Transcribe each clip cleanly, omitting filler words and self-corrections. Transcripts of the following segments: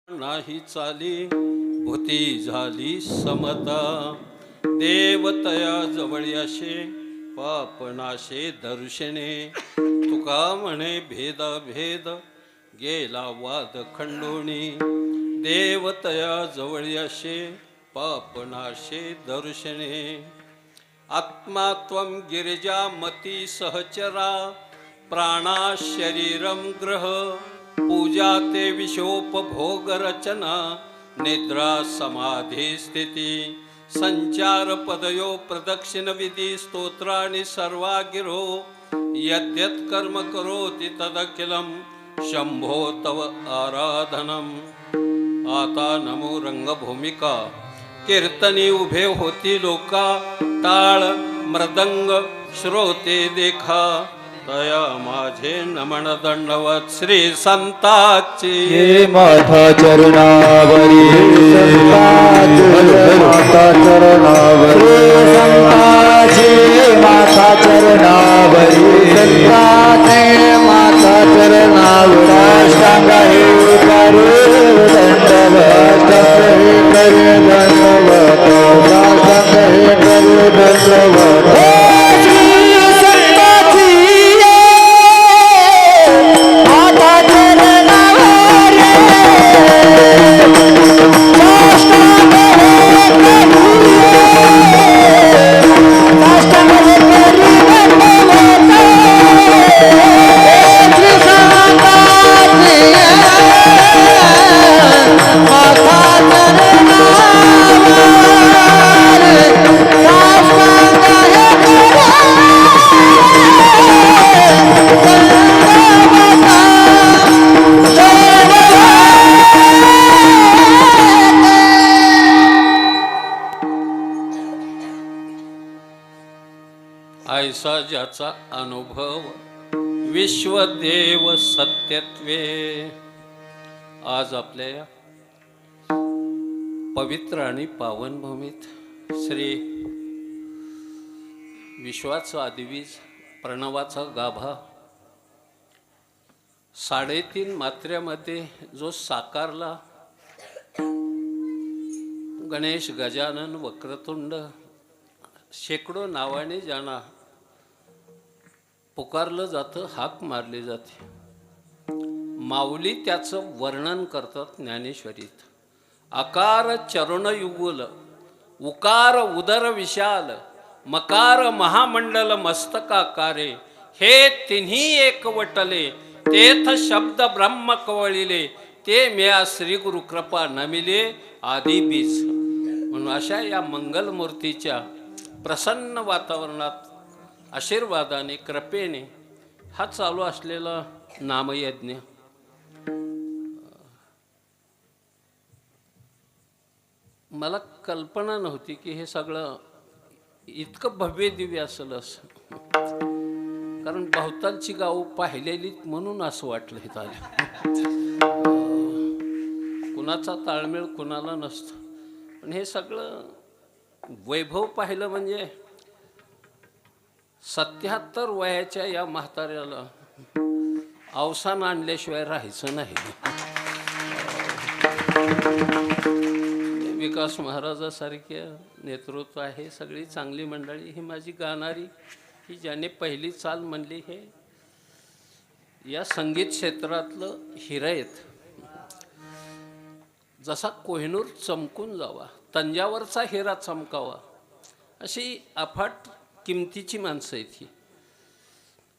नाही चाली भूती झाली समता, देवतया जवळयाशे पापनाशे दर्शने, तुका म्हणे भेद गेला वाद खंडोणी, देवतया जवळयाशे पापनाशे दर्शने, आत्मा त्वं गिरिजामती सहचरा, प्राणा शरीरं ग्रह, पूजा ते विशोपभोग रचना, निद्रा समाधी स्थिती, संचार पदयो प्रदक्षिण विधी स्तोत्राणि सर्वा गिरो, यद्यत् कर्म करोति तदखिलं शंभो तव आराधनम. आता नमो रंगभूमिका, कीर्तनी उभे होती लोका, टाळ मृदंग श्रोते देखा, दया माझे नमन दंडवत श्री संताची. हे माता चरणावरी माता चरणावरी माता चरणावरी माता चरणावरी सांगा हे करू दंडवत करे दंडवत सांगा हे करू दंडवत. ऐसा ज्याचा अनुभव विश्वदेव सत्यत्वे. आज आपल्या या पवित्र आणि पावन भूमीत श्री विश्वाचा आदिवीज प्रणवाचा गाभा 3.5 मात्र्यामध्ये जो साकारला, गणेश गजानन वक्रतुंड शेकडो नावाने ज्यांना पुकारलं जातं, हाक मारली जाते, माऊली त्याचं वर्णन करतात ज्ञानेश्वरीत. आकार चरणयुगुल, उकार उदर विशाल, मकार महामंडल मस्तकाकारे, हे तिन्ही एकवटले, तेथ शब्द ब्रह्म कवळिले, ते म्या श्री गुरु कृपा नमिले आदी बीज. म्हणून अशा या मंगलमूर्तीच्या प्रसन्न वातावरणात आशीर्वादाने कृपेने हा चालू असलेला नामयज्ञ मला कल्पना नव्हती की हे सगळं इतकं भव्य दिव्य असेल असं. कारण बहुतांची गावं पाहिलेली म्हणून असं वाटलं हे आलं. कुणाचा ताळमेळ कुणाला नसतं, पण हे सगळं वैभव पाहिलं म्हणजे 77 वयाच्या या म्हाताऱ्याला अवसान आणल्याशिवाय राहायचं नाही. विकास महाराजासारख्या नेतृत्व आहे, सगळी चांगली मंडळी, ही माझी गाणारी, ही ज्याने पहिली चाल म्हणली, हे या संगीत क्षेत्रातलं हिरा आहेत. जसा कोहिनूर चमकून जावा, तंजावरचा हिरा चमकावा, अशी अफाट किमतीची माणसं आहेत ही.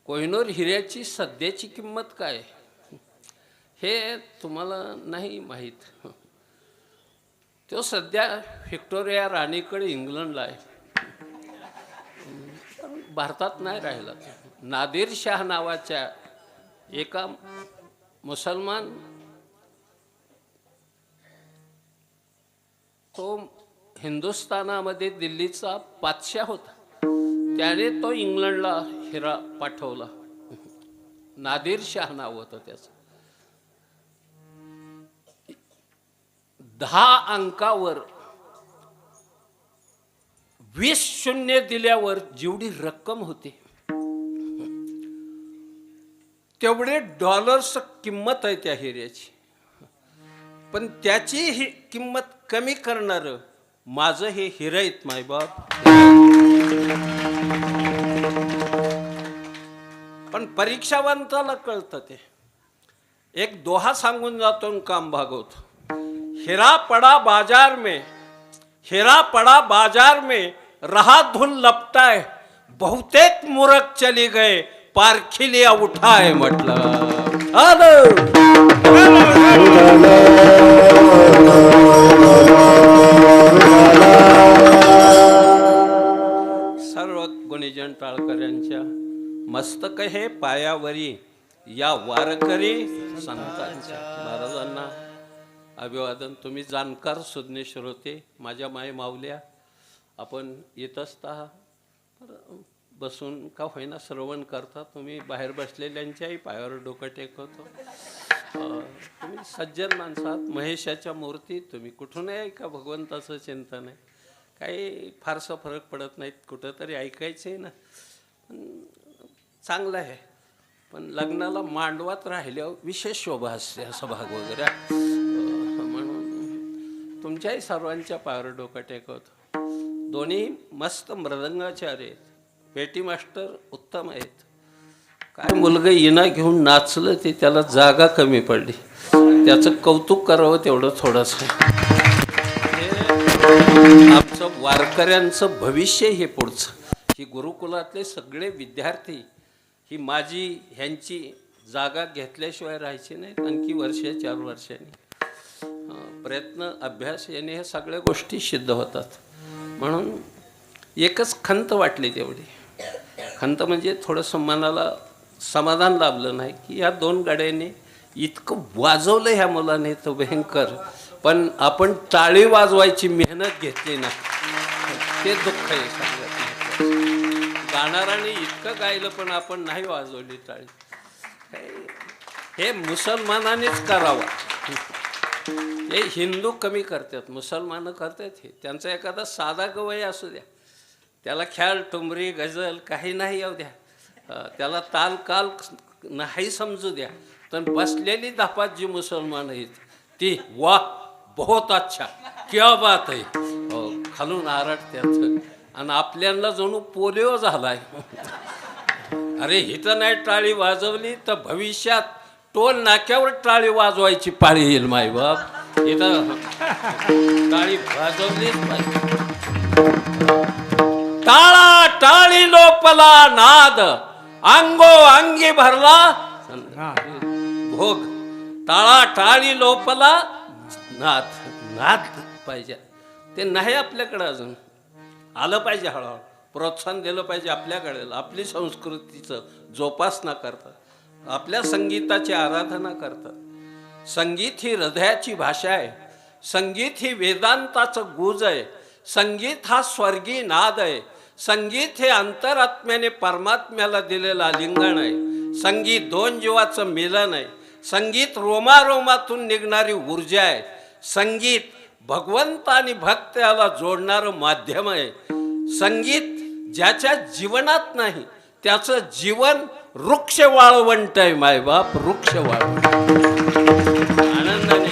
कोहिनूर हिऱ्याची सध्याची किंमत काय हे तुम्हाला नाही माहीत. तो सध्या व्हिक्टोरिया राणीकडे इंग्लंडला आहे, भारतात नाही राहिला. नादिर शाह नावाच्या एका मुसलमान, तो हिंदुस्थानामध्ये दिल्लीचा बादशाह होता, त्याने तो इंग्लंडला हिरा पाठवला. नादिर शाह नाव होतं त्याचं. 10 अंकावर 20 शून्य दिल्यावर जेवढी रक्कम होती तेवढे डॉलर्स किंमत आहे त्या हिऱ्याची. पण त्याची ही किंमत कमी करणारं माझं हे हिरयत मायबाप. पण परीक्षावंताला कळतं ते. एक दोहा सांगून जातो आणि काम भागवतो. हिरा पड़ा बाजार में, हिरा पड़ा बाजार में, रहा धुल लपटाय, बहुतेक मूरख चली गए, पारखी लिया उठाय म्हटलं. सर्व गुणीजन टाळकऱ्यांच्या मस्तक हे पायावरी या वारकरी संतांच्या. महाराजांना अभिवादन. तुम्ही जाणकार सुज्ञ श्रोते, माझ्या माय माऊल्या, आपण येत असता बसून का होईना श्रवण करता. तुम्ही बाहेर बसलेल्यांच्याही पायावर डोकं टेकवतो. तुम्ही सज्जन माणसात, महेशाच्या मूर्ती. तुम्ही कुठूनही ऐका, भगवंताचं चिंतन आहे. काही फारसा फरक पडत नाहीत. कुठंतरी ऐकायचं आहे ना, चांगलं आहे. पण लग्नाला मांडवात राहिल्यावर विशेष शोभा असते, असा भाग वगैरे. म्हणून तुमच्याही सर्वांच्या पायावर डोकं टेकवतो. दोन्ही मस्त मृदंगाचार्य आहेत, पेटी मास्टर उत्तम आहेत. काय मुलगा इना घेऊन नाचलं ते त्याला जागा कमी पडली, त्याचं कौतुक करावं तेवढं थोडंसं. आमचं वारकऱ्यांचं भविष्य हे पुढचं. ही गुरुकुलातले सगळे विद्यार्थी ही माझी ह्यांची जागा घेतल्याशिवाय राहायची नाहीत. आणखी वर्ष 4 वर्षांनी प्रयत्न अभ्यास याने ह्या सगळ्या गोष्टी सिद्ध होतात. म्हणून एकच खंत वाटली तेवढी. खंत म्हणजे थोडंसं मनाला समाधान लाभलं नाही की या 2 गाड्यांनी इतकं वाजवलं ह्या मुलाने तर भयंकर, पण आपण टाळी वाजवायची मेहनत घेतली नाही, ते दुःख आहे सगळ्यात. गाणाराने इतकं गायलं पण आपण नाही वाजवली टाळी. हे मुसलमानानेच करावं. हे हिंदू कमी करतात, मुसलमान करतात. हे त्यांचा एखादा साधा गवई असू द्या, त्याला ख्याल ठुमरी गझल काही नाही येऊ द्या, त्याला ताल काल नाही समजू द्या, तर बसलेली 10-5 जी मुसलमान आहेत ती वाह बहुत अच्छा क्या बात आहे हो खालून आरडत्यात. आणि आपल्याला जणू पोलिओ झालाय. अरे इथं नाही टाळी वाजवली तर भविष्यात टोल नाक्यावर टाळी वाजवायची पाळी येईल मायबाप. इथं टाळी वाजवलीच पाहिजे. टाळा टाळी लोपला नाद, अंगो अंगी भरला भोग. टाळा टाळी लोपला नाद, नाद पाहिजे. ते नाही आपल्याकडे अजून आलं पाहिजे. हळूहळू प्रोत्साहन दिलं पाहिजे आपल्याकडे. आपली संस्कृतीचं जोपासना करतात, आपल्या संगीताची आराधना करतात. संगीत ही हृदयाची भाषा आहे, संगीत ही वेदांताचं गुज आहे, संगीत हा स्वर्गीय नाद आहे, संगीत हे अंतरात्म्याने परमात्म्याला दिलेलं आलिंगन आहे, संगीत 2 जीवाचं मिलन आहे, संगीत रोमारोमातून निघणारी ऊर्जा आहे, संगीत भगवंत आणि भक्त याला जोडणारं माध्यम आहे, संगीत ज्याच्या जीवनात नाही त्याचं जीवन वृक्ष वाळवंट आहे मायबाप, वृक्ष वाळवंट. आनंदाने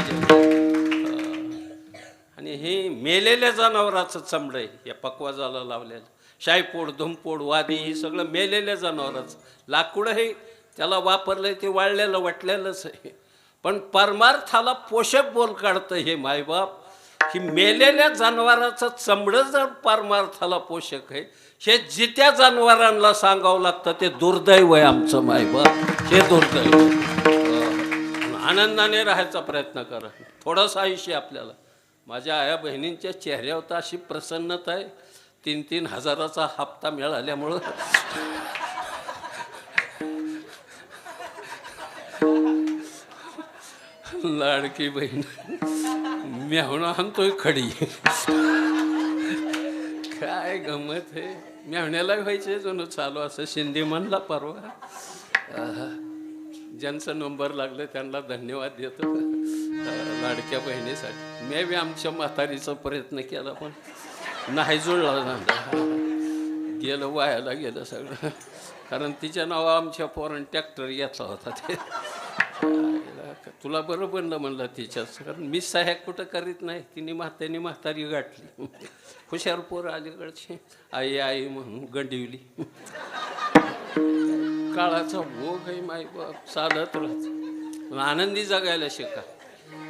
आणि हे मेलेल्या जनावराचं चमड आहे या पकवाजाला लावलेलं. शायपोड धुमपोड वादी हे सगळं मेलेल्या जनावराचं लाकूड आहे, त्याला वापरलंय ते वाळलेलं वाटलेलंच आहे. पण परमार्थाला पोषक बोल काढतं हे मायबाप. ही मेलेल्या जनावराचं चमडं जर परमार्थाला पोषक आहे, हे जित्या जनावरांना सांगावं लागतं ते दुर्दैव आहे आमचं मायबाप. हे दुर्दैव. आनंदाने राहायचा प्रयत्न करा. थोडंसं आयुष्य आपल्याला. माझ्या आया बहिणींच्या चेहऱ्यावर तर अशी प्रसन्नता आहे, 3-3 हजाराचा हप्ता मिळाल्यामुळं. लाडकी बहीण मेहुणा आणतोय खडी. काय गमत आहे. मेहुण्याला व्हायचे जणू चालू असं. शिंदे म्हणला परवा. ज्यांचा नंबर लागलं त्यांना धन्यवाद देतो लाडक्या बहिणीसाठी. मी बी आमच्या म्हातारीचा प्रयत्न केला पण नाही जुळला. गेलं वायाला गेलं सगळं. कारण तिच्या नावा आमच्या पोरांनी ट्रॅक्टर घेतला होता ते. तुला बरं बनलं म्हणलं तिच्याच, कारण मी सह्या कुठं करीत नाही. त्यांनी म्हातारी गाठली. हुशार पोर अलीकडची आई आई म्हणून गंडिवली. काळाचा भोग आहे माई बाप, चालत राहत. आनंदी जगायला शिका.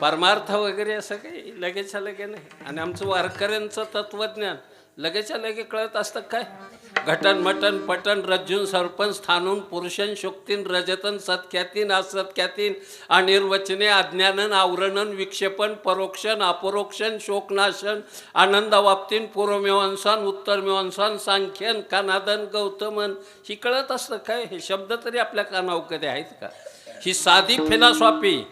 परमार्थ वगैरे असं काही लगेच्या लगे नाही. आणि आमचं वारकऱ्यांचं तत्वज्ञान लगेच्या लगे कळत असतं काय? घटन मटन पटन रज्जून सरपंच स्थानून पुरुषन शोक्तीन रजतन सत्ख्यातीन असत्ख्यातीन अनिर्वचने अज्ञानन आवरणन विक्षेपण परोक्षण अपरोक्षण शोकनाशन आनंदावाप्तीन पूर्वमीमांसन उत्तरमीमांसन सांख्यन कानादन गौतमन. ही कळत असतं काय? हे शब्द तरी आपल्या कानावर कधी आहेत का? ही साधी फिलॉसॉफी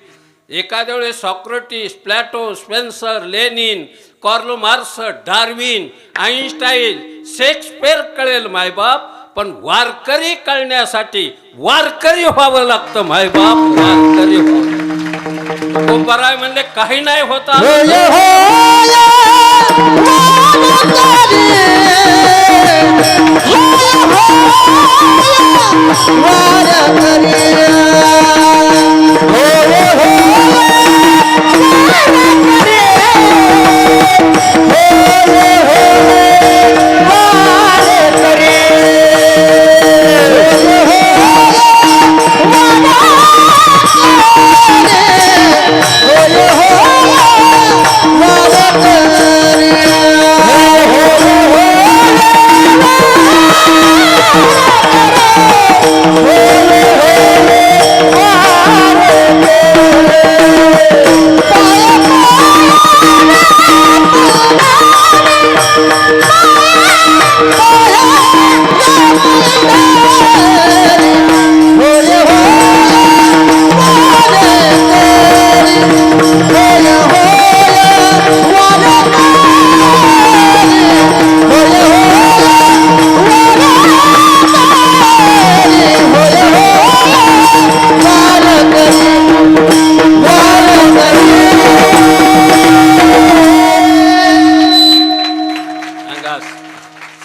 एखाद्या वेळेस Socrates, plateau, Spencer, Lenin, Karl Marx, Darwin, Einstein, Shakespeare कळेल मायबाप. पण वारकरी कळण्यासाठी वारकरी व्हावं लागतं मायबाप, वारकरी व्हावं. तो बराय म्हणले काही नाही होता.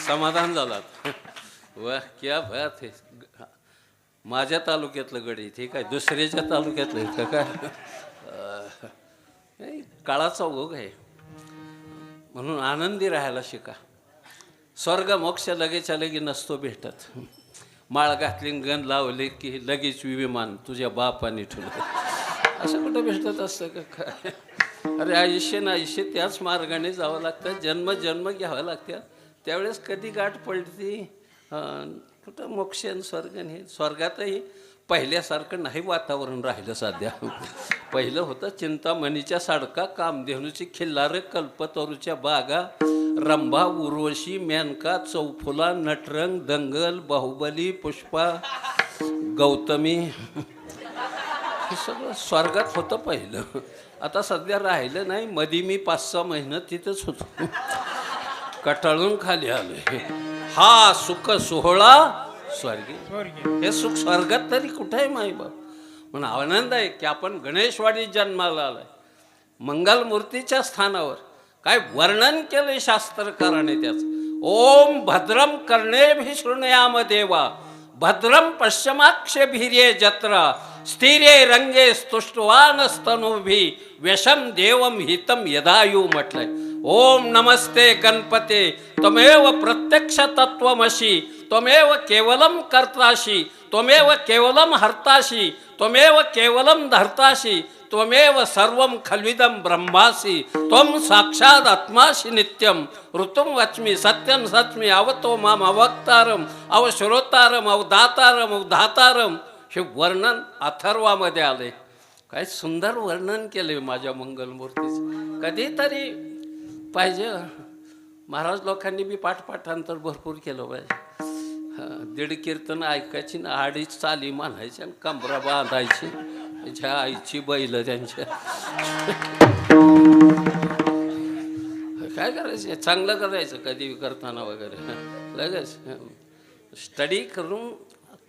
समाधान झाला. वा क्या बात आहे. माझ्या तालुक्यातलं गडी ठीक आहे, दुसऱ्याच्या तालुक्यातलं का काय? काळाचा ओघ आहे म्हणून आनंदी राहायला शिका. स्वर्ग मोक्ष लगेच्या लगे नसतो भेटत. माळ घातली गण लावले की लगेच विमान तुझ्या बापाने ठेवलं, असं कुठं भेटत असतं का काय? अरे आयुष्य ना आयुष्य त्याच मार्गाने जावं लागतं. जन्म जन्म घ्यावं लागतं. त्यावेळेस कधी गाठ पडती कुठं मोक्ष आणि स्वर्ग नाही. स्वर्गातही पहिल्यासारखं नाही वातावरण राहिलं सध्या. पहिलं होतं चिंतामणीच्या साडका, कामधेनूची खिल्लार, कल्पतरूच्या बागा, रंभा, उर्वशी, मेनका, चौफुला, नटरंग, दंगल, बाहुबली, पुष्पा, गौतमी, हे सगळं स्वर्गात होतं पहिलं. आता सध्या राहिलं नाही. मधी मी 5-6 महिने तिथंच होतो. कटाळून खाली आलोय. हा सुख सोहळा स्वर्गी. हे सुख स्वर्गात तरी कुठे आहे माई बाप? म्हणून आनंद आहे की आपण गणेशवाडीत जन्माला आलाय, मंगलमूर्तीच्या स्थानावर. काय वर्णन केलंय शास्त्रकाराने त्याचं. ओम भद्रम कर्णेभिः शृणुयाम देवा भद्रम पश्चिमाक्षभिर्ये जत्रा स्थिरे रंगे स्तुष्टवानस्तनुभिः व्यशम देवम हितम यदायु म्हटलंय. ओम नमस्ते गणपते त्वमेव प्रत्यक्ष तत्वमसि त्वमेव केवलम कर्तासि त्वमेव केवलम हर्तासि त्वमेव केवलम धर्तासि त्वमेव सर्वं खल्विदं ब्रह्मासि त्वं साक्षात् आत्मासि नित्यं ऋतुं वच्मि सत्यं सच्मि अवतो माम अवक्तारम अवश्रोतारम अवदातारम अवधातारम. हे वर्णन अथर्वामध्ये आले. काय सुंदर वर्णन केले माझ्या मंगलमूर्तीचं. कधीतरी पाहिजे. महाराज लोकांनी बी पाठपाठांतर भरपूर केलं पाहिजे. 1.5 कीर्तन ऐकायची ना 2.5 चाली मानायची आणि कंबरा बांधायची. ज्या आईची बैल त्यांच्या काय करायचं, चांगलं करायचं कधी करताना वगैरे. लगेच स्टडी करून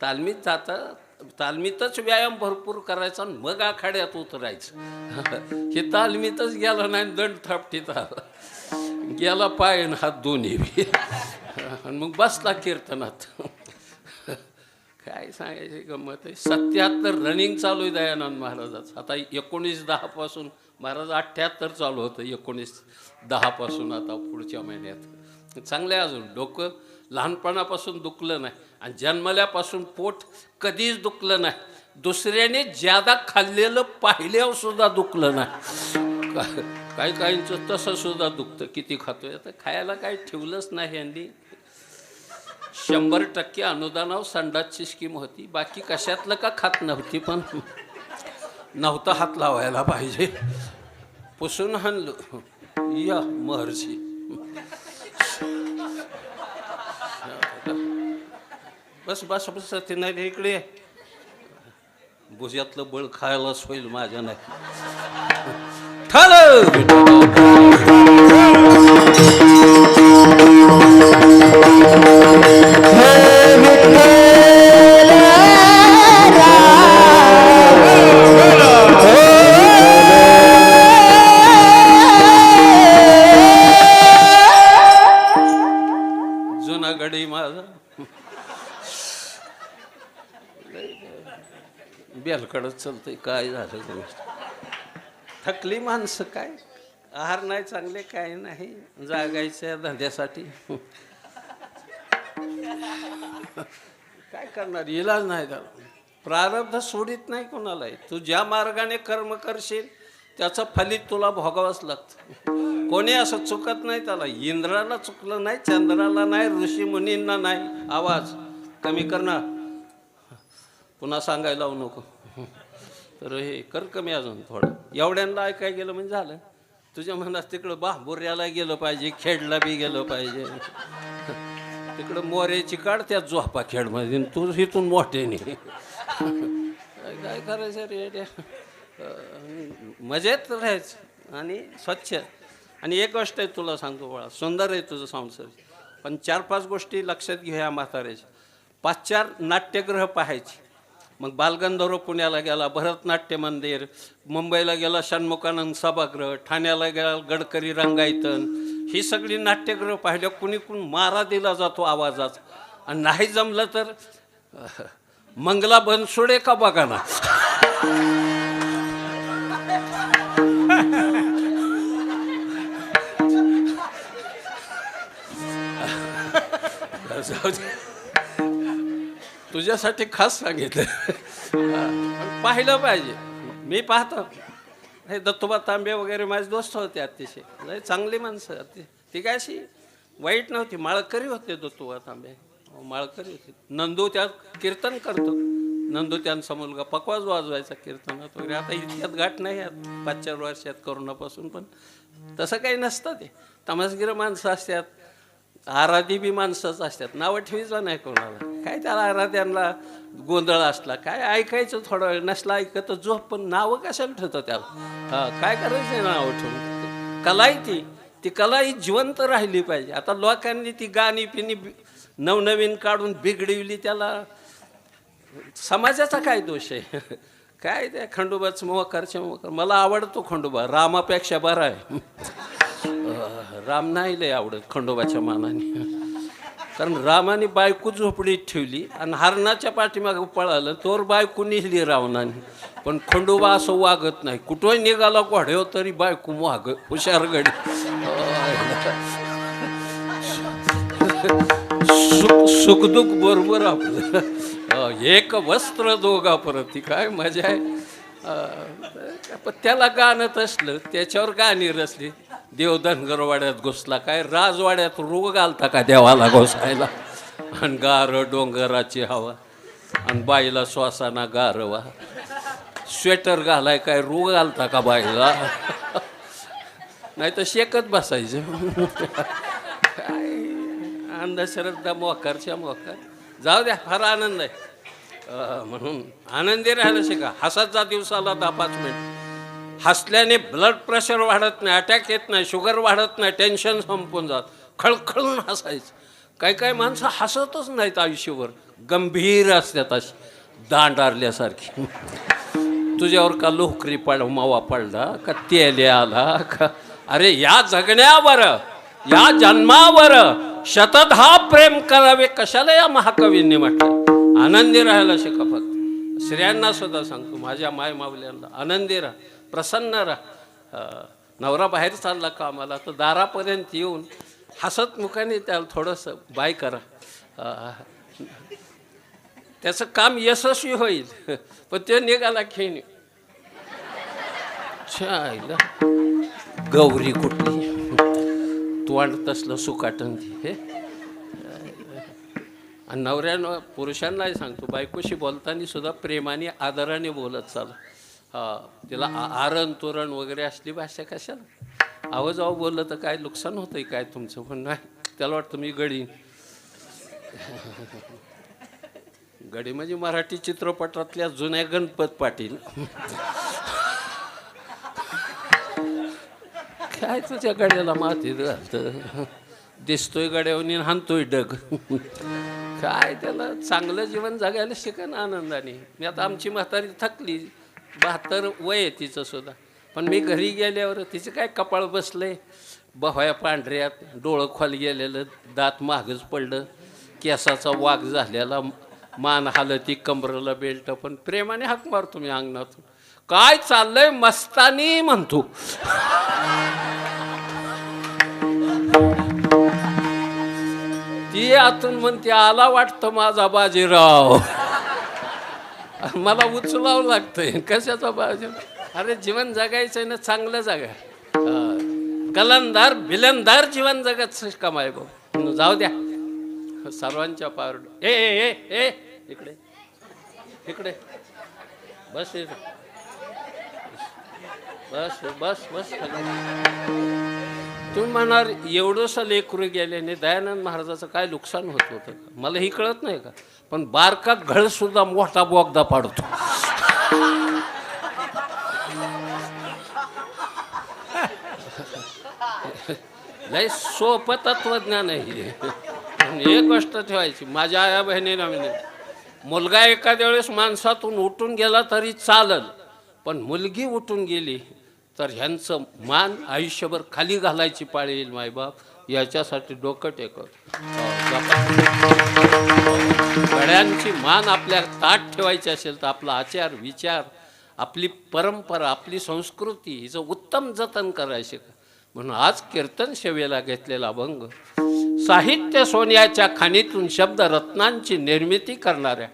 तालमीत जातं. तालमीतच व्यायाम भरपूर करायचा आणि मग आखाड्यात उतरायचं. हे तालमीतच गेला नाही, दंड थापटीत आला, गेला पाय आणि हात दोन्ही आणि मग बसला कीर्तनात. काय सांगायची गंमत आहे. 77 रनिंग चालू आहे दयानंद महाराजाचं. आता 19/10 पासून महाराज 78 चालू होतं. 19/10 पासून आता पुढच्या महिन्यात. चांगलं आहे. अजून डोकं लहानपणापासून दुखलं नाही आणि जन्मल्यापासून पोट कधीच दुखलं नाही. दुसऱ्याने ज्यादा खाल्लेलं पाहिल्यावर सुद्धा दुखलं नाही. काही काहींचं तसं सुद्धा दुखतं. किती खातोय आता खायला काही ठेवलंच नाही यांनी. 100% अनुदानावर संडासची स्कीम होती. बाकी कशातलं का खात नव्हती. पण नव्हता हात लावायला पाहिजे. पुसून हाणलं या महर्षी. बस बस बस ते नाही इकडे भुज्यातलं बळ खायलाच होईल माझ्या नाही. जुना गडी माझा बेलकडच चालतंय. काय झालं थकली माणसं. काय आहार नाही चांगले काय नाही. जागायचं धंद्यासाठी काय करणार. इलाज नाही त्याला. प्रारब्ध सोडित नाही कोणालाही. तू ज्या मार्गाने कर्म करशील त्याचं फलित तुला भोगावंच लागतं. कोणी असं चुकत नाही. त्याला इंद्राला चुकलं नाही, चंद्राला नाही, ऋषी मुनींना नाही. आवाज कमी करणार. पुन्हा सांगायला लावू नको. तर हे कर कमी अजून थोडं. एवढ्यांना ऐकाय गेलं म्हणजे झालं. तुझ्या मनात तिकडं बाहुबुऱ्याला गेलं पाहिजे, खेडला बी गेलं पाहिजे. तिकडं मोऱ्याची काढ त्या झोपा खेडमध्ये. तू इथून मोठ्याने काय करायचं रे. मजेत राहायचं आणि स्वच्छ. आणि एक गोष्ट आहे तुला सांगतो बाळा, सुंदर आहे तुझं संसार. पण 4-5 गोष्टी लक्षात घ्या म्हाताऱ्याच्या. 5-4 नाट्यगृह पाहायची. मग बालगंधर्व पुण्याला गेला, भरतनाट्य मंदिर. मुंबईला गेला षण्मुखानंद सभागृह. ठाण्याला गेला गडकरी रंगायतन. ही सगळी नाट्यगृह पाहिल्या. कुणी मारा दिला जातो आवाजाचा. आणि नाही जमलं तर मंगला बनसोडे का बघा ना. तुझ्यासाठी खास सांगितलं. पाहिलं पाहिजे. मी पाहतो हे दत्तोबा तांबे वगैरे माझे दोस्त होते. अतिशय लय चांगली माणसं. ती काय अशी वाईट नव्हती. माळकरी होते दत्तोबा तांबे. माळकरी होते. नंदू त्यात कीर्तन करतो. नंदू त्यांचा मुलगा पकवाज वाजवायचा कीर्तनात वगैरे. आता इतक्यात गाठ नाही आहेत 5-4 वर्षात करोनापासून. पण तसं काही नसतं. ते तमासगीर माणसं असतात. आराधी बी माणसंच असतात. नावं ठेवीचं नाही कोणाला. काय त्याला आराध्यांना गोंधळ असला काय ऐकायचं थोडं वेळ. नसला ऐकत झोप. पण नावं कशाला ठेवतं त्याला. हां काय करायचं नावं ठेवून. कला आहे ती कला ही जिवंत राहिली पाहिजे. आता लोकांनी ती गाणी पिणी नवनवीन काढून बिघडवली. त्याला समाजाचा काय दोष आहे. काय त्या खंडोबाचं मोहकरच्या मोहकर. मला आवडतो खंडोबा. रामापेक्षा बरा आहे. राम नाही लय आवडत खंडोबाच्या मानाने. कारण रामाने बायको झोपडीत ठेवली आणि हरणाच्या पाठीमागं पळालं. तोवर बायको निघली रावणाने. पण खंडोबा असं वागत नाही. कुठंही निघाला घोड्यावर तरी बायको वाग. हुशार गडी. सुखदुःख बरोबर आपलं. एक वस्त्र दोघा परत. काय मजा आहे. पण त्याला गाणं असलं त्याच्यावर गाणी रचली. देव धनगरवाड्यात घुसला. काय राजवाड्यात रोग आलता का देवाला घोसायला. आणि गार डोंगराची हवा आणि बाईला श्वासाना गारवा. स्वेटर घालाय काय रोग आलता का बाईला. नाही तर शेकत बसायचं. काय अंधश्रद्धा मोकारच्या मोकार. जाऊ द्या. फार आनंद आहे. म्हणून आनंदी राहायला शिका. हसत जा दिवसाला 10-5 मिनिट. हसल्याने ब्लड प्रेशर वाढत नाही, अटॅक येत नाही, शुगर वाढत नाही, टेन्शन संपून जात. खळखळून हसायचं. काही माणसं हसतच नाहीत आयुष्यभर. गंभीर असतात अशी दांडारल्यासारखी. तुझ्यावर का लोकरी मावा पडला का तेले आला का. अरे या जगण्यावर या जन्मावर शतधा प्रेम करावे कशाला या महाकवींनी म्हटलं. आनंदी राहायला शिका. फक्त स्त्रियांना सुद्धा सांगतो, माझ्या माय मावल्यांना, आनंदी राहा, प्रसन्न राहा. नवरा बाहेर चालला कामाला तर दारापर्यंत येऊन हसत मुखाने त्याला थोडंसं बाय करा. त्याचं काम यशस्वी होईल. पण ते निघाला खेळणी, छायला गौरी कुठली तू आणत असलं सुकाटन हे. आणि नवऱ्यानं पुरुषांनाही सांगतो, बायकोशी बोलताना सुद्धा प्रेमाने आदराने बोलत चाल. तिला आरण तोरण वगैरे असली भाषा कशाला. आवाज बोललं तर काय नुकसान होतंय काय तुमचं. पण नाही, त्याला वाटतं मी गडी. गडी म्हणजे मराठी चित्रपटातल्या जुन्या गणपत पाटील. काय तुझ्या गड्याला मातीत घालतं, दिसतोय गड्यावनी हाणतोय डग. काय त्याला चांगलं जीवन जगायला शिका ना आनंदाने. मी आता आमची म्हातारी थकली, 72 वय आहे तिचं सुद्धा. पण मी घरी गेल्यावर तिचं काय कपाळ बसलंय, बहया पांढऱ्यात, डोळं खोल गेलेलं, दात मागच पडलं, केसाचा वाघ झालेला, मान हालती, कमरेला बेल्ट. पण प्रेमाने हाक मारतो मी अंगणातून, काय चाललंय मस्तानी म्हणतो. ती आतून म्हणते, आला वाटतं माझा बाजीराव. मला उचलावं लागतंय, कशाचा बाजीराव. अरे जीवन जगायचं ना, चांगलं जगा. कलंदार भिलंदार जीवन जगत कमाय भाऊ. जाऊ द्या सर्वांच्या पार. ए ए ए इकडे इकडे बस बस बस बस. तुम्ही म्हणाल एवढंसं लेकरू गेल्याने दयानंद महाराजाचं काय नुकसान होत होतं. मला ही कळत नाही का. पण बारका घळ सुद्धा मोठा बोगदा पाडतो. लय सोपं तत्वज्ञान आहे. एक गोष्ट ठेवायची, माझ्या आया बहिणीला मी, मुलगा एखाद्या वेळेस माणसातून उठून गेला तरी चालल, पण मुलगी उठून गेली तर ह्यांचं मान आयुष्यभर खाली घालायची पाळी येईल. मायबाप याच्यासाठी डोकं टेकत. गड्यांची मान आपल्या ताट ठेवायची असेल तर आपला आचार विचार, आपली परंपरा, आपली संस्कृती हिचं उत्तम जतन करायचे. म्हणून आज कीर्तन सेवेला घेतलेला अभंग साहित्य सोन्याच्या खाणीतून शब्द रत्नांची निर्मिती करणाऱ्या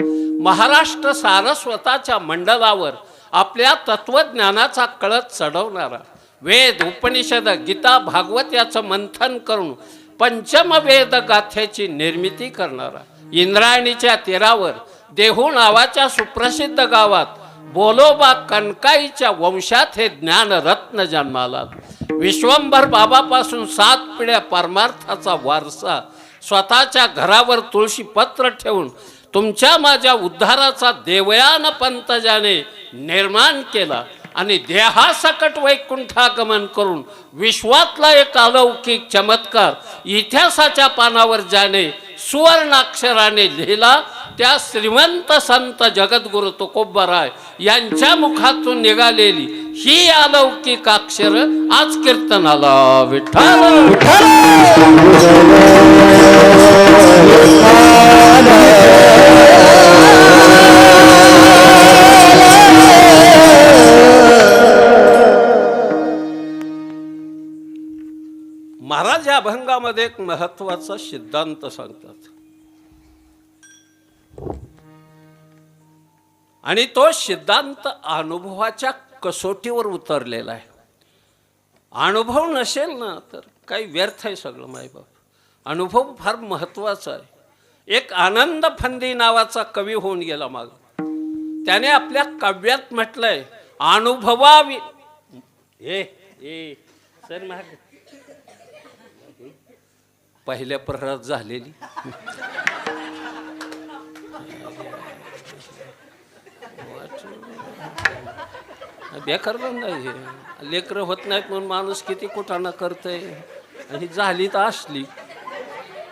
महाराष्ट्र सारस्वताच्या मंडलावर आपल्या तत्वज्ञानाचा कळस चढवणारा, वेद उपनिषद गीता भागवत याचं मंथन करून पंचम वेद गाथेची निर्मिती करणारा, इंद्रायणीच्या तीरावर देहू नावाच्या सुप्रसिद्ध गावात बोलोबा कणकाईच्या वंशात हे ज्ञानरत्न जन्माला. विश्वंभर बाबापासून 7 पिढ्या परमार्थाचा वारसा स्वतःच्या घरावर तुळशी पत्र ठेवून तुमच्या माझ्या उद्धाराचा देवयान पंतजाने निर्माण केला आणि देहासकट वैकुंठागमन करून विश्वातला एक अलौकिक चमत्कार इतिहासाच्या पानावर ज्याने सुवर्णाक्षराने लिहिला, त्या श्रीमंत संत जगद्गुरु तुकोबाराय यांच्या मुखातून निघालेली ही अलौकिक अक्षर आज कीर्तनाला विठ्ठल. महाराज या अभंगामध्ये एक महत्वाचा सिद्धांत सांगतात आणि तो सिद्धांत अनुभवाच्या कसोटीवर उतरलेला आहे. अनुभव नसेल ना तर काही व्यर्थ आहे सगळं मायबाप. अनुभव फार महत्वाचा आहे. एक आनंद फंदी नावाचा कवी होऊन गेला माग, त्याने आपल्या काव्यात म्हटलंय अनुभवावी सर महाग पहिल्या प्रहारात झालेली बेकार नाही. लेकरं होत नाहीत म्हणून माणूस किती कुठाना करतंय. आणि झाली तर असली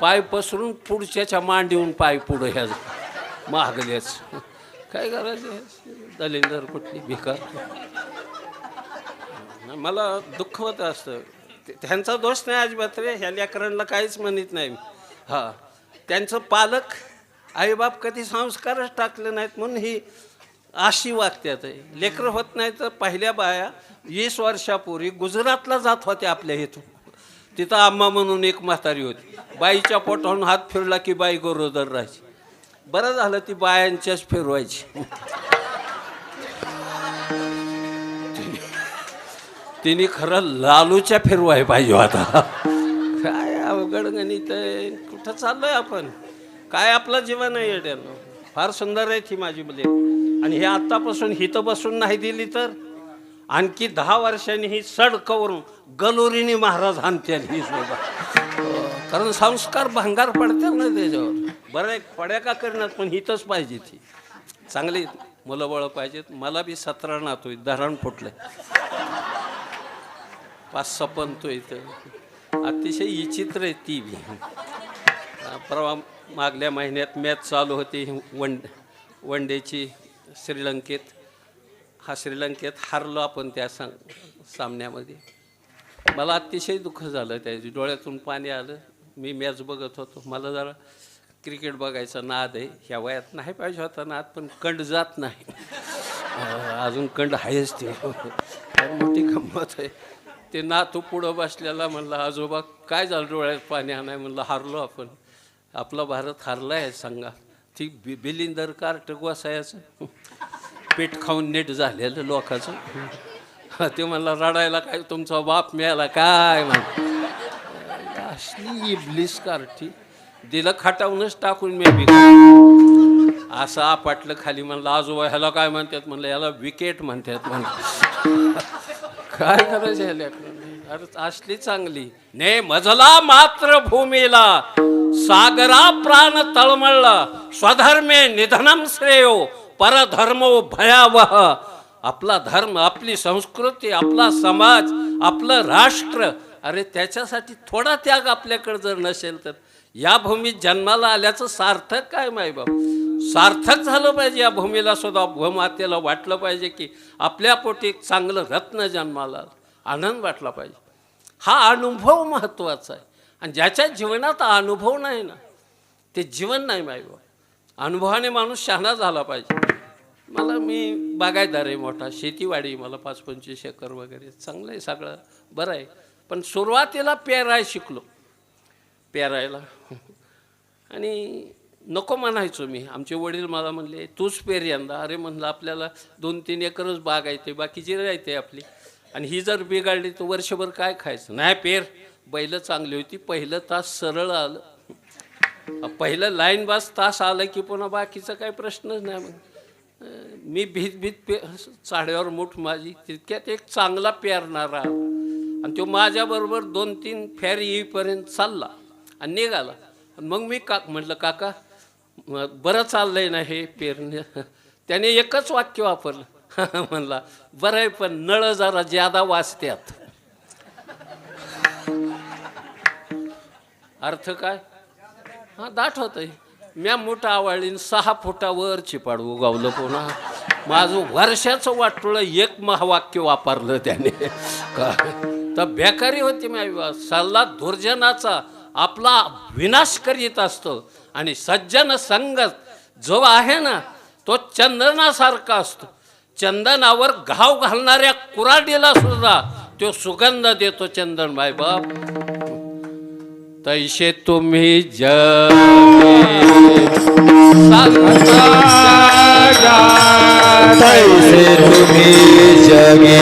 पाय पसरून पुढच्याच्या मांडीहून पाय पुढं ह्या महागल्याच काय करायचं. दलिंदर कुठली भिकार. मला दुःख होत असतं. त्यांचा दोष नाही अजिबात रे. ह्या लेकरांना काहीच म्हणत नाही. हां त्यांचं पालक आईबाप कधी संस्कारच टाकले नाहीत म्हणून ही अशी वागत्यात आहे. लेकरं होत नाही तर पहिल्या बाया 20 वर्षापूर्वी गुजरातला जात होत्या आपल्या इथून. तिथं आम्मा म्हणून एक म्हातारी होती. बाईच्या पोटावरून हात फिरला की बाई गरोदर राहायची. बरं झालं ती बायांच्याच फिरवायची. तिने खरं लालूच्या फिरवाय पाहिजे आता. काय अवघड गणित आहे. कुठं चाललोय आपण? काय आपलं जीवन आहे येड्यानं. फार सुंदर आहे ती माझी मुले. आणि हे आत्तापासून हिथं बसून नाही दिली तर आणखी 10 वर्षांनी ही सडकवरून गलोरीने महाराज हाणत्याल ही सोबा. कारण संस्कार भंगार पडतात ना त्याच्यावर. बरं एक पड्या का करणार पण हिथंच पाहिजे ती चांगली मुलं बळ पाहिजेत. मला बी 17 नातू धरण फुटलंय. 5-6 पंतो इथं. अतिशय विचित्र आहे ती बी. परवा मागल्या महिन्यात मॅच चालू होती वन डेची श्रीलंकेत. श्रीलंकेत हारलो आपण त्या सामन्यामध्ये. मला अतिशय दुःख झालं. त्याची डोळ्यातून पाणी आलं. मी मॅच बघत होतो. मला जरा क्रिकेट बघायचा नाद आहे. ह्या वयात नाही पाहिजे होता नाद पण कंड जात नाही. अजून कंड आहेच ते. मोठी गंमत आहे. ते नातू पुढं बसलेला म्हणलं आजोबा काय झालं डोळ्यात पाणी आणाय. म्हणलं हारलो आपण. आपला भारत हारला आहे सांगा. ती बिलिंदर कार्ट गोसायाचं पेट खाऊन नेट झालेलं लोकांचं. ते म्हणला रडायला काय तुमचा बाप मिळाला काय म्हण. असली इबलीस कार्टी. दिलं खाटावूनच टाकून मी बी असं आपटलं खाली. म्हणलं आजोबा ह्याला काय म्हणतात. म्हणलं ह्याला विकेट म्हणतात. म्हणलं काय करायचं ह्याला. अरे असली चांगली ने मजला मातृभूमीला सागरा प्राण तळमळला. स्वधर्मे निधनम श्रेयो परधर्मो भयावह. आपला धर्म आपली संस्कृती आपला समाज आपलं राष्ट्र अरे त्याच्यासाठी थोडा त्याग आपल्याकडे जर नसेल तर या भूमीत जन्माला आल्याचं सार्थक काय मायबाप. सार्थक झालं पाहिजे. या भूमीला सुद्धा भूमातेला वाटलं पाहिजे की आपल्या पोटी एक चांगलं रत्न जन्माला. आनंद वाटला पाहिजे. हा अनुभव महत्त्वाचा आहे. आणि ज्याच्या जीवनात अनुभव नाही ना ते जीवन नाही मायबाप. अनुभवाने माणूस शहाणा झाला पाहिजे. मी बागायतदार आहे मोठा. शेतीवाडी मला 5-25 एकर वगैरे. चांगलं आहे सगळं बरं आहे. पण सुरुवातीला पेराय शिकलो. पेरायला आणि नको म्हणायचो मी. आमचे वडील मला म्हणले तूच पेर यंदा. अरे म्हणलं आपल्याला 2-3 एकरच बाग आहे बाकीची राहते आपली. आणि ही जर बिघडली तर वर्षभर काय खायचं. नाही पेर. बैलं चांगली होती. पहिलं तास सरळ आलं. पहिलं लाईन बास तास आलं की पुन्हा बाकीचा काही प्रश्नच नाही. मग मी भीत चाड्यावर मुठ माझी. तितक्यात एक चांगला पेरणारा आणि तो माझ्याबरोबर 2-3 फेरी येईपर्यंत चालला आणि निघाला. मग मी म्हटलं काका बरं चाललंय ना हे पेरणे. त्याने एकच वाक्य वापरलं. म्हणला बरं आहे पण नळ जरा ज्यादा वाचत्यात. अर्थ काय. दाट होतंय. म्या मोठा आवळीन 6 फुटावर चिपाड उगावलं. पुन्हा माझं वर्षाचं वाटोळं एक महावाक्य वापरलं त्याने. तर बेकारी होती माझी. सल्ला दुर्जनाचा आपला विनाश करीत असतो. आणि सज्जन संगत जो आहे ना तो चंदनासारखा असतो. चंदनावर घाव घालणाऱ्या कुऱ्हाडीला सुद्धा तो सुगंध देतो चंदन मायबाप. तैसे तुम्ही जगे तैसे तुम्ही जगे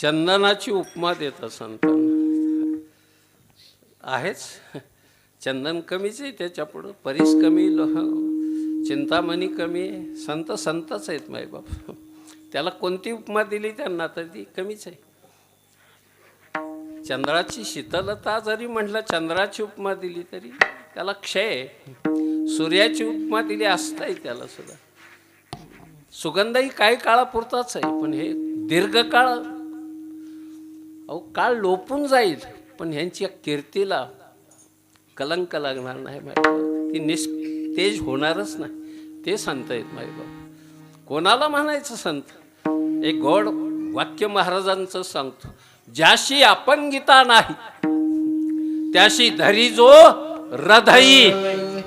चंदनाची उपमा देतात संतांना. आहेच, चंदन कमीच आहे त्याच्यापुढं, परीस कमी, चिंतामणी कमी आहे. संत संतच आहेत मायबाप. त्याला कोणती उपमा दिली त्यांना तर ती कमीच आहे. चंद्राची शीतलता जरी म्हटलं, चंद्राची उपमा दिली तरी त्याला क्षय आहे. सूर्याची उपमा दिली असताही त्याला सुद्धा सुगंधही काही काळापुरताच आहे, पण हे दीर्घकाळ, अहो काळ लोपून जाईल पण ह्यांच्या कीर्तीला कलंक लागणार नाही मायबाप. ती निस्तेज होणारच नाही. ते संत आहेत मायबाप. कोणाला म्हणायचं संत? एक गोड वाक्य महाराजांचं सांगतो, ज्याशी अपंगिता नाही त्याशी धरी जो हृदयी,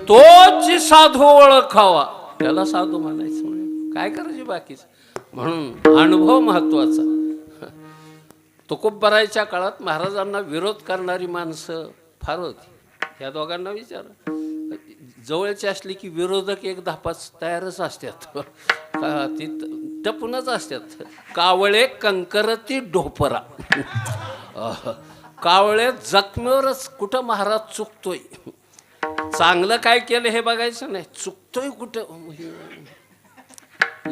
तोच साधू ओळखावा. त्याला साधू म्हणायचं. म्हणे काय करायचे बाकीच. म्हणून अनुभव महत्वाचा. तुकोबरायच्या काळात महाराजांना विरोध करणारी माणसं फार होती. या दोघांना विचारा, जवळची असली की विरोधक एक धापाच तयारच असतात. ती टपूनच असतात. कावळे कंकरती ढोपरा. कावळे जखमेवरच कुठं महाराज चुकतोय. चांगलं काय केलं हे बघायचं नाही, चुकतोय कुठं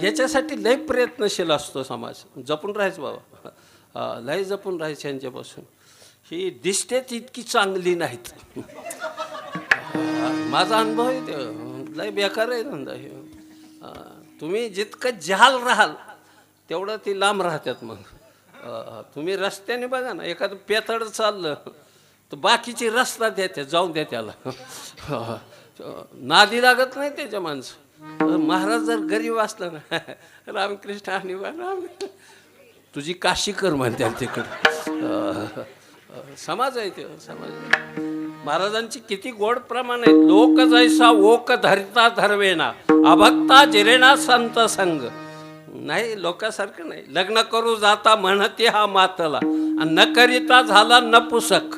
याच्यासाठी लय प्रयत्नशील असतो समाज. जपून राहायचं बाबा, लय जपून राहायचं यांच्यापासून. ही दिसते तितकी चांगली नाहीत. माझा अनुभव आहे ते, लय बेकार आहे धंदा हे. तुम्ही जितकं जहाल राहाल तेवढं ती लांब राहतात. मग तुम्ही रस्त्याने बघा ना, एखादं पेथड चाललं तर बाकीची रस्ता देते, जाऊन द्या त्याला, नादी लागत नाही त्याच्या माणसं. महाराज जर गरीब असला ना, रामकृष्ण आणि राम, तुझी काशी कर म्हणतात तिकडं. समाज आहे ते, समाज. महाराजांची किती गोड प्रमाण आहेत. लोक जैसा ओक धरिता धरवेना, अभक्ता जिरेना संत संग. नाही, लोकांसारखं नाही. लग्न करू जाता म्हणते हा मातला, आणि न करिता झाला नपुसक.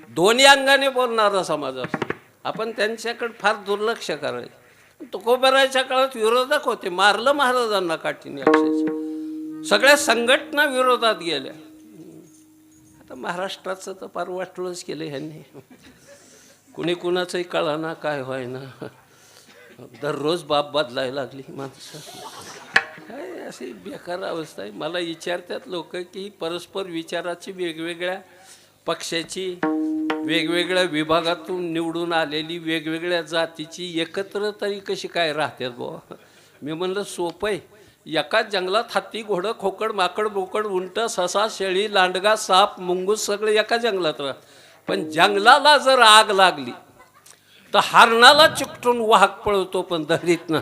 दोन्ही अंगाने बोलणारा समाज असतो. आपण त्यांच्याकडे फार दुर्लक्ष करायचं. तुकोबरायच्या काळात विरोधक होते, मारलं महाराजांना काठीने अक्षरशः. सगळ्या संघटना विरोधात गेल्या. आता महाराष्ट्राचं तर फार वाटलंच केलं ह्यांनी. कुणी कुणाचंही कळाना, काय व्हायना. दररोज बाप बदलायला लागली माणसं. काय अशी बेकार अवस्था आहे. मला विचारतात लोक की परस्पर विचाराची, वेगवेगळ्या पक्षाची, वेगवेगळ्या विभागातून निवडून आलेली, वेगवेगळ्या जातीची एकत्र तरी कशी काय राहतात बुवा. मी म्हणलं सोपं आहे. एकाच जंगलात हत्ती, घोडं, खोकड, माकड, बोकड, उंट, ससा, शेळी, लांडगा, साप, मुंगूस सगळे एका जंगलात राहत. पण जंगलाला जर आग लागली तर हरणाला चिकटून वाहक पळवतो पण दरीत ना.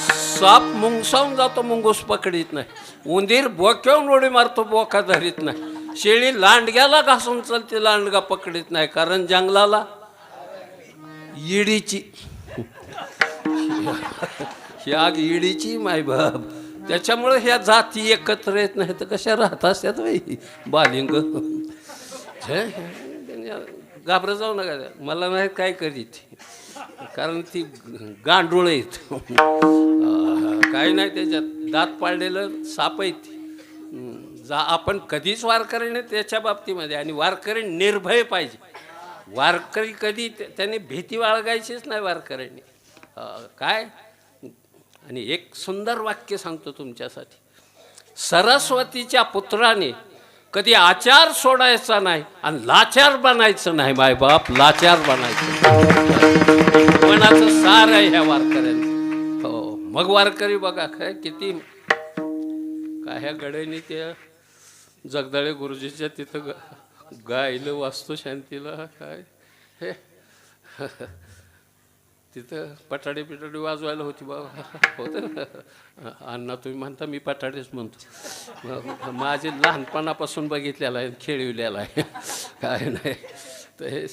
साप मुंगसावून जातो, मुंगूस पकडीत नाही. उंदीर बोक्यावून उडी मारतो, बोका धरीत नाही. शेळी लांडग्याला घासून चालते, लांडगा पकडीत नाही. कारण जंगलाला ईडीची, ही आग ईडीची मायबाप. त्याच्यामुळे ह्या जाती एकत्र येत नाही तर कशा राहत असतात बाई. बालिंग घाबरत जाऊ नका, मला नाही काय करीत, कारण ती गांडूळ आहेत. काही नाही, त्याच्यात दात पाडलेलं साप आहेत. आपण कधीच वारकरी नाही त्याच्या बाबतीमध्ये. आणि वारकरी निर्भय पाहिजे. वारकरी कधी त्याने भीती बाळगायचीच नाही वारकऱ्यांनी. काय. आणि एक सुंदर वाक्य सांगतो तुमच्यासाठी. सरस्वतीच्या पुत्राने कधी आचार सोडायचा नाही आणि लाचार बनायचं नाही मायबाप. लाचार बनायचं मनाचं सार आहे ह्या वारकऱ्यांचं. हो, मग वारकरी बघा काय किती काय. ह्या गड्याने त्या जगदाळे गुरुजीच्या तिथं गायलं वास्तुशांतीला. काय हे तिथं पटाडी पिटाडी वाजवायला होती बाबा. होतं ना अण्णा, तुम्ही म्हणता मी पटाडीच म्हणतो. माझे लहानपणापासून बघितलेला आहे, खेळविलेला आहे. काय नाही तर हे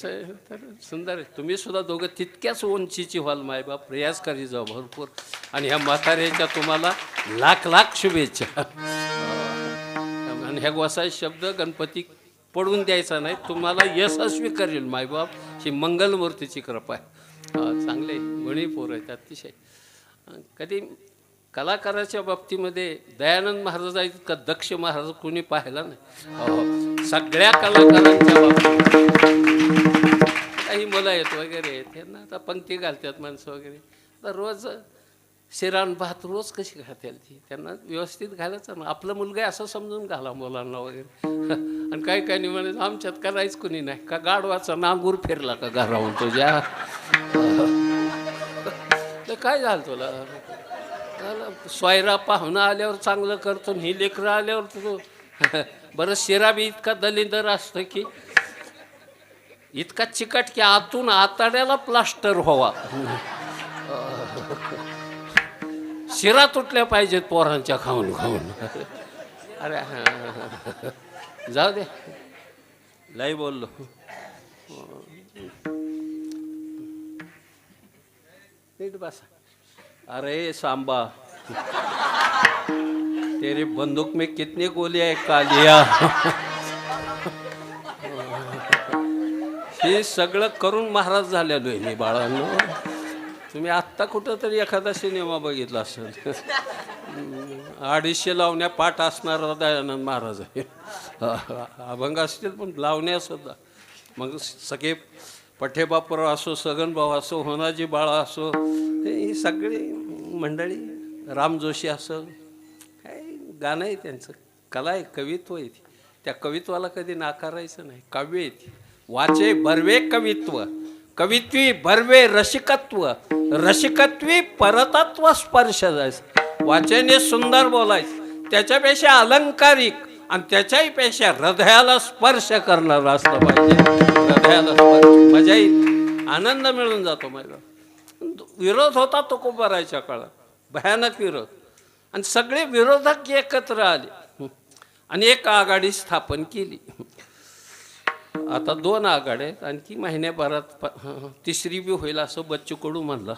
तर सुंदर आहे. तुम्ही सुद्धा दोघं तितक्याच उंचीची व्हाल मायबाप. प्रयास करी जाऊ भरपूर. आणि ह्या म्हाताऱ्याच्या तुम्हाला लाख लाख शुभेच्छा. आणि ह्या गोसाई शब्द गणपती पडून द्यायचा नाही, तुम्हाला यशस्वी करेल मायबाप. ही मंगलमूर्तीची कृपा आहे. चांगले गुणी पोर आहेत अतिशय. कधी कलाकाराच्या बाबतीमध्ये दयानंद महाराज इतका दक्ष महाराज कोणी पाहिला नाही. सगळ्या कलाकारांच्या बाबतीत काही मुलं आहेत वगैरे आहेत, त्यांना आता पंक्ती घालतात माणसं वगैरे, तर रोज शिरान भात रोज कशी खातील ती, त्यांना व्यवस्थित घालायचं ना. आपलं मुलगा आहे असं समजून घाला मुलांना वगैरे. आणि काही काही म्हणायचं आमच्यात करायच कोणी नाही का, गाडवाचा नांगूर फिरला का घराहून तुझ्या, काय झालं तुला, स्वायरा पाहुणा आल्यावर चांगलं करतो, ही लेकरं आल्यावर तू बरं. शिरा बी इतका दलिंदर असतं की इतका चिकट की आतून आताड्याला प्लास्टर व्हावा. शिरा तुटल्या पाहिजेत पोरांच्या खाऊन खाऊन. अरे जाऊ दे, लई बोललो. नीट बसा. अरे सांबा, तेरी बंदूक में कितनी गोलियां कालिया. हे सगळं करून महाराज झालेलो आहे मी बाळांनो. तुम्ही आत्ता कुठं तरी एखादा सिनेमा बघितला असेल, 250 लावण्या पाठ असणारा दयानंद महाराज आहे. अभंग असतील पण लावण्या सुद्धा. मग सगळे पठेबापूराव असो, सगनभाऊ असो, होनाजी बाळा असो, ही सगळी मंडळी, राम जोशी असो, काय गाणं आहे त्यांचं, कला आहे, कवित्व आहे. त्या कवित्वाला कधी नाकारायचं नाही. काव्य आहे ती. वाचे बर्वे कवित्व, कवित्वी बर्वे रसिकत्व, रसिकत्वी परतत्व स्पर्श जायचं. वाचेने सुंदर बोलायचं, त्याच्यापेक्षा अलंकारिक आणि त्याच्याही पेक्षा हृदयाला स्पर्श करणारं असलं पाहिजे. हृदयाला स्पर्श, मजा येईल, आनंद मिळून जातो मला. विरोध होता तुकोबारायच्या काळात, भयानक विरोध, आणि सगळे विरोधक एकत्र आले आणि एक आघाडी स्थापन केली. आता 2 आघाड्या आहेत, आणखी महिन्याभरात तिसरी बी होईल असं बच्चू कडू म्हणला.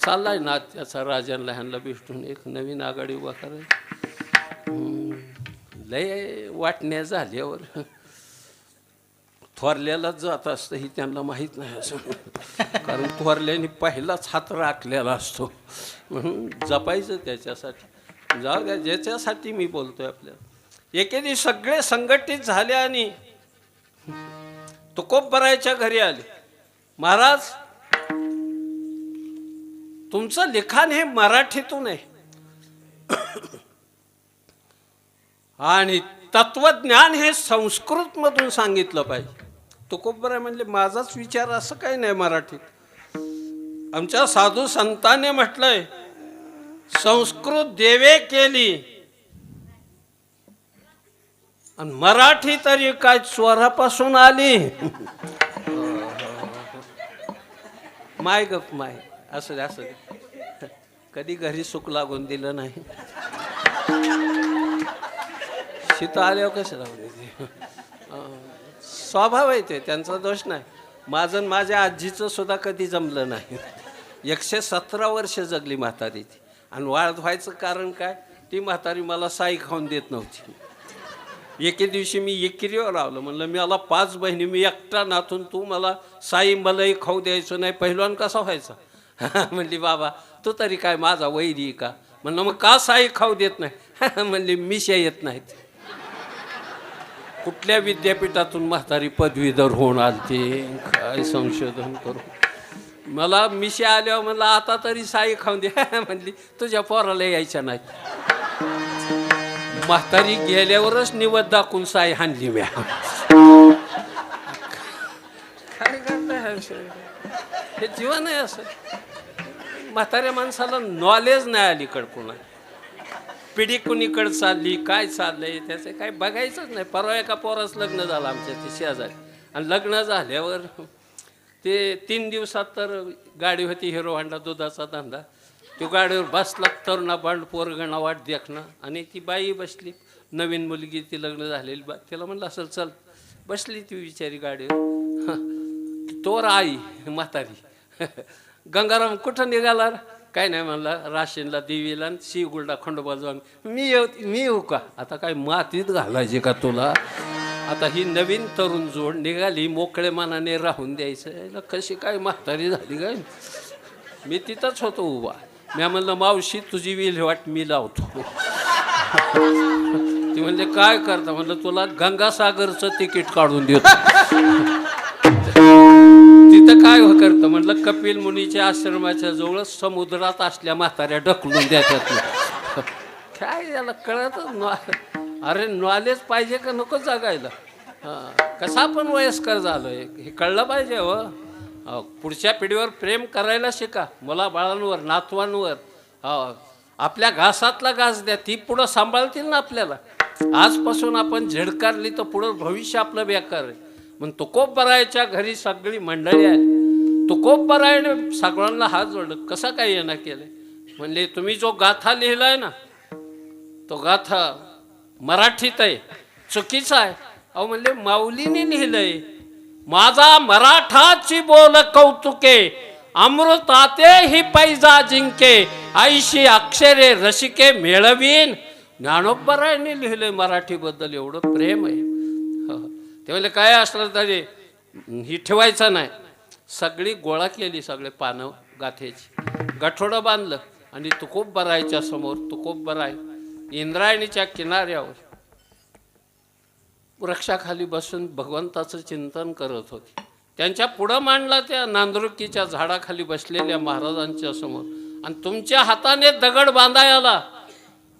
चाललाय ना त्याचा राजांना ह्यांना भेटून एक नवीन आघाडी उभा करायची. लय वाटण्या झाल्यावर थोरल्यालाच जात असतं ही त्यांना माहीत नाही असं, कारण थोरल्याने पहिलाच हात राखलेला असतो, म्हणून जपायचं त्याच्यासाठी. जाऊ द्या, ज्याच्यासाठी मी बोलतोय आपल्याला. एकेदी सगळे संघटित झाले आणि तुकोबरायच्या घरी आले. महाराज, तुमचं लिखाण हे मराठीतून आहे आणि तत्वज्ञान हे संस्कृत मधून सांगितलं पाहिजे. तुकोबराय म्हणले, माझाच विचार असं काही नाही मराठीत. आमच्या साधू संतांनी म्हटलंय, संस्कृत देवे केली आणि मराठी तरी काय स्वरापासून आली. माय गप माय, असं असं कधी घरी सुख लागून दिलं नाही. सीता आल्यावर कसं लागू, स्वभाव आहे ते, त्यांचा दोष नाही. माझं माझ्या आजीचं सुद्धा कधी जमलं नाही. 117 वर्ष जगली म्हातारी ती, आणि वाढ व्हायचं कारण काय, ती म्हातारी मला साई खाऊन देत नव्हती. एके दिवशी मी एकिरीवर लावलं, म्हणलं मी मला 5 बहिणी, मी एकटा नातून, तू मला साई मलाही खाऊ द्यायचं नाही, पहिलवान कसा व्हायचा. म्हणली, बाबा तू तरी काय माझा वैरी का. म्हणलं मग का साई खाऊ देत नाही. म्हणली मिशा येत नाहीत. कुठल्या विद्यापीठातून म्हातारी पदवीधर होऊन आलते, काय संशोधन करू. मला मिशा आल्यावर म्हणलं आता तरी साई खाऊन दे. म्हणली तुझ्या पोराला यायच्या नाहीत. म्हातारी गेल्यावरच निवड दाखवून साई हाणली म्या. काय करताय, हे जीवन आहे असं. म्हाताऱ्या माणसाला नॉलेज नाही अलीकडं, पुन्हा पिढी कुणीकडं चालली, काय चाललंय त्याचं काय बघायचंच नाही. परवा एका पोराचं लग्न झालं आमच्या ते शेजारी, आणि लग्न झाल्यावर ते 3 दिवसात तर गाडी होती हिरो होंडा, दुधाचा धंदा. तो गाडीवर बसला, तरुणा बांड पोरगणा वाट देखणं, आणि ती बाई बसली, नवीन मुलगी, ती लग्न झालेली बा. तिला म्हणलं असेल चल, बसली ती बिचारी गाडीवर. तोर आई म्हातारी, गंगाराम कुठं निघाला, काय नाही म्हणला, राशीनला देवीला गुलडा खंडोबा जाऊन. मी येऊ का, आता काय मातीत घालायचे का तुला. आता ही नवीन तरुण जोड निघाली, मोकळे मनाने राहून द्यायचं. कशी काय म्हातारी झाली काय. मी तिथंच होतो उभा, मी म्हणलं मावशी तुझी विल्हेवाट मी लावतो. ती म्हणले काय करता? म्हणलं तुला गंगासागरचं तिकीट काढून देतो. तिथं काय करतं? म्हणलं कपिल मुनीच्या आश्रमाच्या जवळच समुद्रात असल्या म्हाताऱ्या ढकलून द्याच्यात. काय याला कळत? अरे नॉलेज पाहिजे का नको जगायला? कसा पण वयस्कर झालोय हे कळलं पाहिजे. हो पुढच्या पिढीवर प्रेम करायला शिका, मुला बाळांवर, नातवांवर. आपल्या घासातला घास द्या, ती पुढं सांभाळतील ना आपल्याला. आजपासून आपण झेडकारली तर पुढं भविष्य आपलं बेकार आहे. मग तुकोबरायच्या घरी सगळी मंडळी आहे. तुकोबरायने सगळ्यांना हात जोडलं. कसं काय येणं केलं? म्हणले तुम्ही जो गाथा लिहिलाय ना तो गाथा मराठीत आहे, चुकीचा आहे. अहो म्हणले माऊलीने लिहिलंय, माझा मराठाची बोल कौतुके, अमृताते ही पैजा जिंके, ऐशी अक्षरे रसिके मेळवीन. ज्ञानोबरायने लिहिलंय मराठीबद्दल, एवढं प्रेम आहे. ते म्हणले काय असलं तरी ही ठेवायचं नाही. सगळी गोळा केली, सगळे पानं गाथेची, गठोडं बांधलं आणि तुकोबरायच्या समोर तुकोबराय इंद्रायणीच्या किनाऱ्यावर वृक्षाखाली बसून भगवंताचं चिंतन करत होते. त्यांच्या पुढं मांडला त्या नांदुरकीच्या झाडाखाली बसलेल्या महाराजांच्या समोर, आणि तुमच्या हाताने दगड बांधायला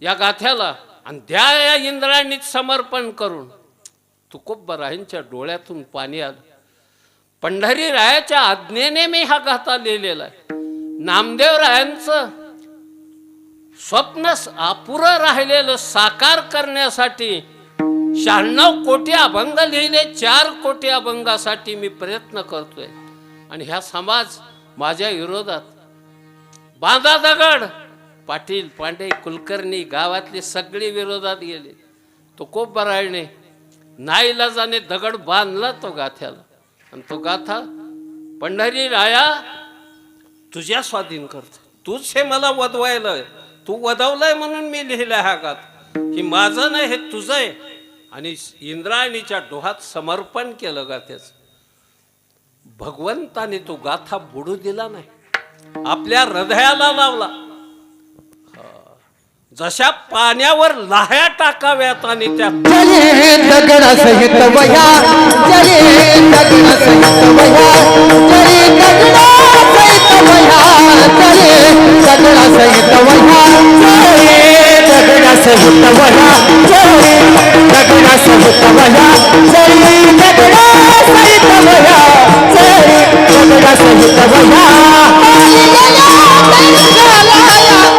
या गाथ्याला आणि द्या या इंद्रायणीत समर्पण करून. तुकोबरायांच्या डोळ्यातून पाणी आलं. पंढरी रायाच्या आज्ञेने मी हा गाथा लिहिलेला आहे. नामदेव रायांचं स्वप्न अपुरं राहिलेलं साकार करण्यासाठी 96 कोटी अभंग लिहिले. 4 कोटी अभंगासाठी मी प्रयत्न करतोय. आणि ह्या समाज माझ्या विरोधात बांधा दगड. पाटील, पांडे, कुलकर्णी, गावातले सगळे विरोधात गेले. तुकोबरायने नाईलाजाने दगड बांधला तो गाथ्याला, आणि तो गाथा पंढरी राया तुझ्या स्वाधीन करतो. तूच हे मला वधवायला, तू वधवलंय म्हणून मी लिहिला हा गाथा. ही माझं नाही, हे तुझं आहे. आणि इंद्रायणीच्या डोहात समर्पण केलं गाथ्याचं. भगवंताने तो गाथा बुडू दिला नाही, आपल्या हृदयाला लावला. जशा पाण्यावर लाह्या टाकाव्यात आणि त्या दगडासहित वह्या, जरी दगडासहित वह्या, जरी दगडासहित वह्या, जरी दगडासहित वह्या, जरी दगडासहित वह्या, जरी दगडासहित वह्या, जरी दगडासहित वह्या, जरी दगडासहित वह्या.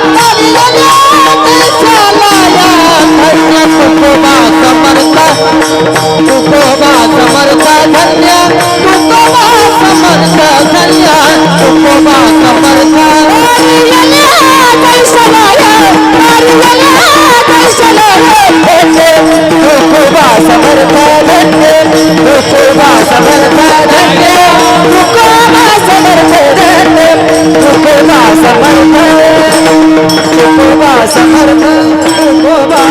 तुकोबा समर्थ, तुकोबा समर्थ धन्य, तुकोबा समर्थ धन्य, तुकोबा समर्थ. तुकोबा समर्थ धन्य, तुकोबा समर्थ धन्य, तुकोबा समर्थ धन्य, तुकोबा समर्थ, तुकोबा समर्थ, तुकोबा.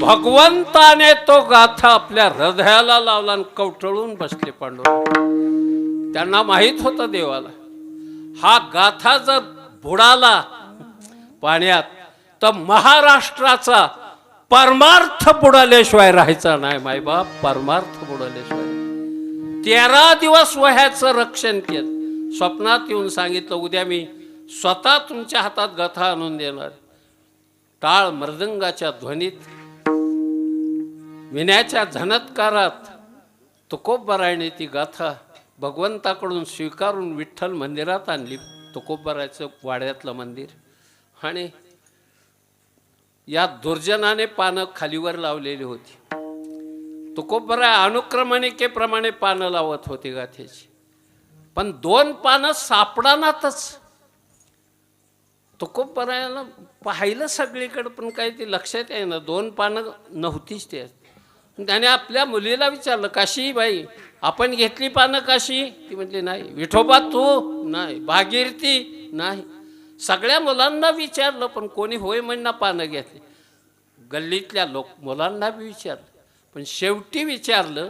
भगवंताने तो गाथा आपल्या हृदयाला लावला आणि कवटळून बसले पांडुरंग. त्यांना माहित होतं देवाला, हा गाथा जर बुडाला पाण्यात तर महाराष्ट्राचा परमार्थ बुडाल्याशिवाय राहायचा नाही. मायबाप, परमार्थ बुडाल्याशिवाय. 13 दिवस वह्याचं रक्षण केलं. स्वप्नात येऊन सांगितलं उद्या मी स्वतः तुमच्या हातात गाथा आणून देणार. टाळ मृदंगाच्या ध्वनीत, विण्याच्या झणत्कारात तुकोबरायने ती गाथा भगवंताकडून स्वीकारून विठ्ठल मंदिरात आणली. तुकोबरायचं वाड्यातलं मंदिर. आणि या दुर्जनाने पानं खालीवर लावलेली होती. तुकोबराय अनुक्रमणिकेप्रमाणे पानं लावत होते गाथ्याची, पण 2 पानं सापडानातच. तुकोबरायाला पाहिलं सगळीकडे, पण काही ते लक्षात येईना. 2 पानं नव्हतीच त्यात. त्याने आपल्या मुलीला विचारलं, काशी बाई आपण घेतली पानं काशी? ती म्हटली नाही. विठोबा तू? नाही. भागीरथी? नाही. सगळ्या मुलांना विचारलं, पण कोणी होय म्हणना पानं घेतली. गल्लीतल्या मुलांना बी विचारलं, पण शेवटी विचारलं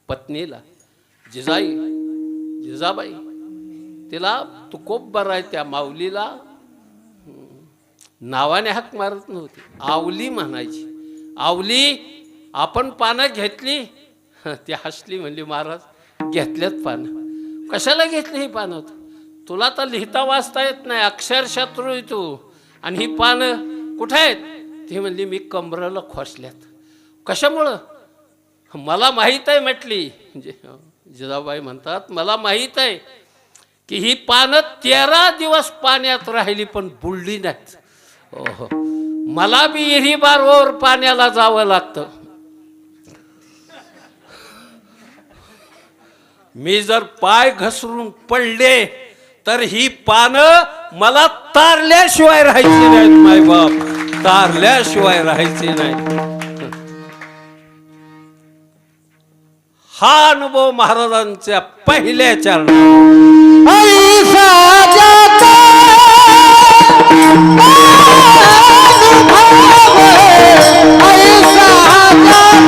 पत्नीला, जिजाई, जिजाबाई तिला तुकोबर आहे त्या माऊलीला नावाने हाक मारत नव्हती, आवली म्हणायची. आवली, आपण पानं घेतली? ती हसली, म्हणली महाराज घेतल्यात पानं. कशाला घेतली ही पानं? तुला तर लिहिता वाचता येत नाही, अक्षरशत्रू आहे तू, आणि ही पानं कुठे आहेत? ती म्हणली मी कमरेला खोसल्यात. कशामुळं? मला माहीत आहे म्हटली. जिजाबाई म्हणतात मला माहीत आहे की ही पानं 13 दिवस पाण्यात राहिली पण बुडली नाहीत. ओहो, मला बी इरीबारवर पाण्याला जावं लागतं. मी जर पाय घसरून पडले तर ही पानं मला तारल्याशिवाय राहायची नाहीत. मायबाप, तारल्याशिवाय राहायची नाही. हा अनुभव महाराजांच्या पहिल्या चरणात. ऐसा जाता अनुभव, ऐसा जाता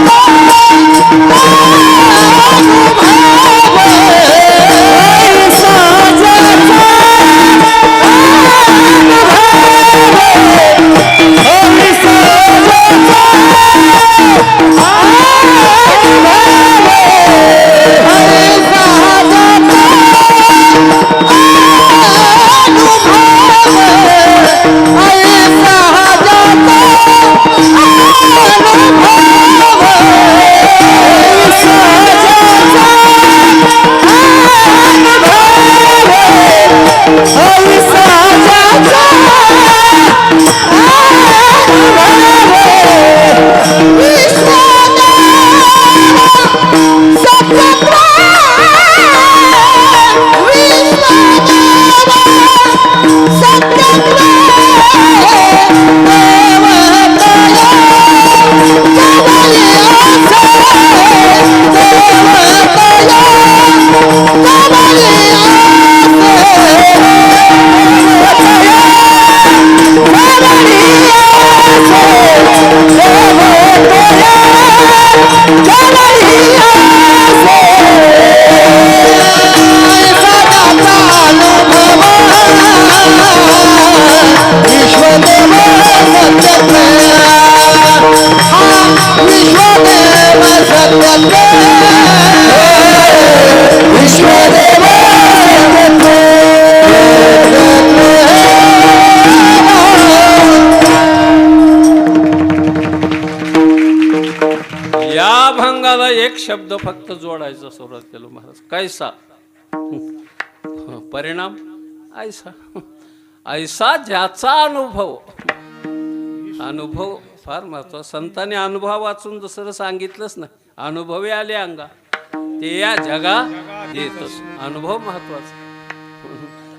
एक शब्द फक्त जोडायचा सुरुवात केलं महाराज. कैसा परिणाम ऐसा. ऐसा ज्याचा अनुभव. अनुभव फार महत्वाचा. संतांनी अनुभव वाचून दुसरं सांगितलंच नाही. अनुभवी आले अंगा ते या जगात येतच. अनुभव महत्वाचा.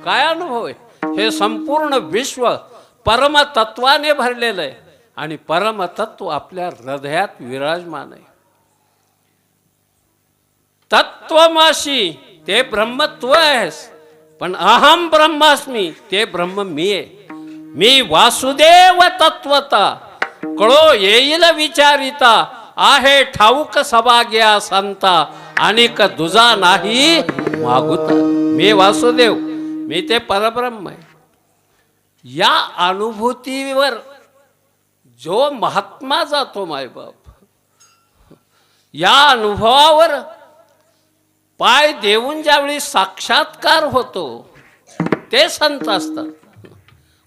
काय अनुभव आहे? हे संपूर्ण विश्व परमतत्वाने भरलेलं आहे आणि परमतत्व आपल्या हृदयात विराजमान आहे. तत्वमाशी ते ब्रह्मत्व आहेस, पण अहम ब्रह्मास्मी ते ब्रह्म मी आहे. मी वासुदेव तत्वता कळो येईल विचारिता आहे ठाऊक सभाग्या संता अनेक दुजा नाही मागुता. मी वासुदेव, मी ते परब्रह्म आहे. या अनुभूतीवर जो महात्मा जातो मायबाप, या अनुभवावर पाय देऊन ज्यावेळी साक्षात्कार होतो ते संत असतात.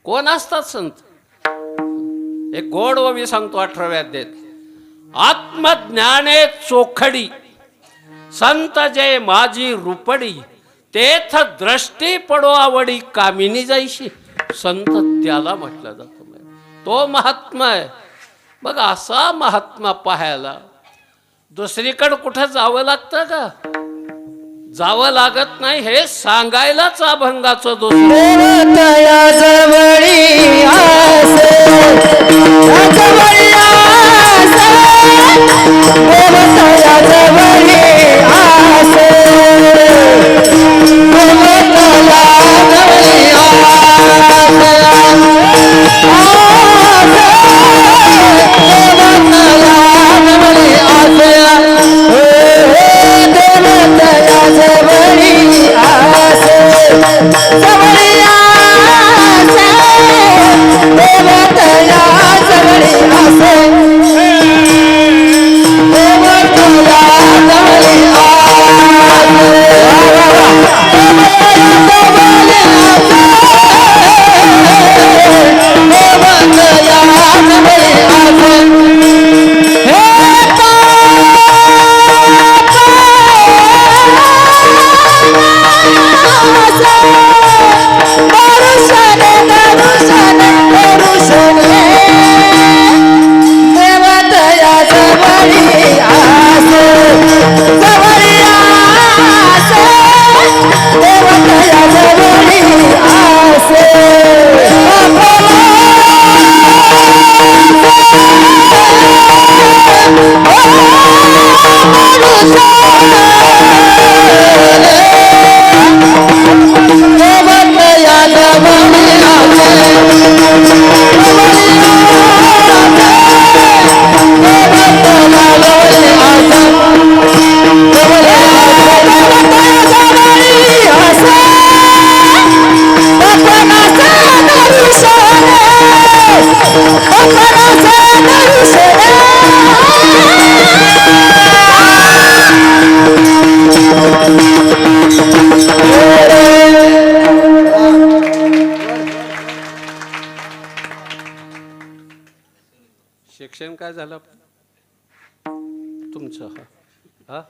कोण असतात संत? एक गोड ओवी सांगतो 18व्या अध्यायात. आत्मज्ञाने चोखडी संत जय माझी रुपडी तेथ दृष्टी पडो आवडी कामिनी जायशी. संत त्याला म्हटलं जातं. तो महात्मा आहे. बघ, असा महात्मा पाहायला दुसरीकडे कुठं जावं लागतं का? जावं लागत नाही. हे सांगायलाच अभंगाचं दुसरं तया जवळी आसे, तया जवळी आसे, तया जवळी आसे, शिक्षण काय झालं तुमचं? हा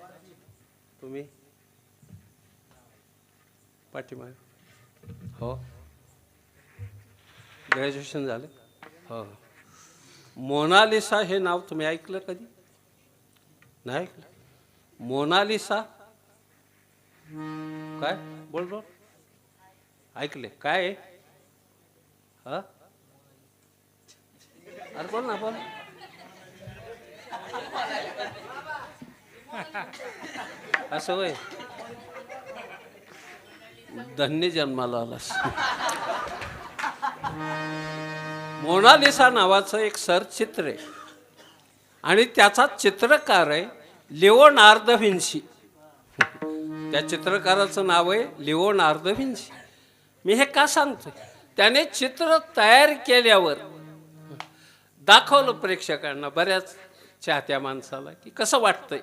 तुम्ही पाठीमागे हो ग्रॅज्युएशन झालं हो. मोनालिसा हे नाव तुम्ही ऐकलं कधी? नाही ऐकलं. मोनालिसा काय बोल बोल ऐकले काय आहे? हा अरे बोल ना बोल. असं वय धन्य जन्माला आलास. मोनालिसा नावाचं एक सरचित्र आहे आणि त्याचा चित्रकार आहे लिओनार्दो विन्सी. त्या चित्रकाराचं नाव आहे लिओनार्दो विन्सी. मी हे का सांगतोय? त्याने चित्र तयार केल्यावर दाखवलं प्रेक्षकांना, बऱ्याच चाहत्या माणसाला, की कसं वाटतंय.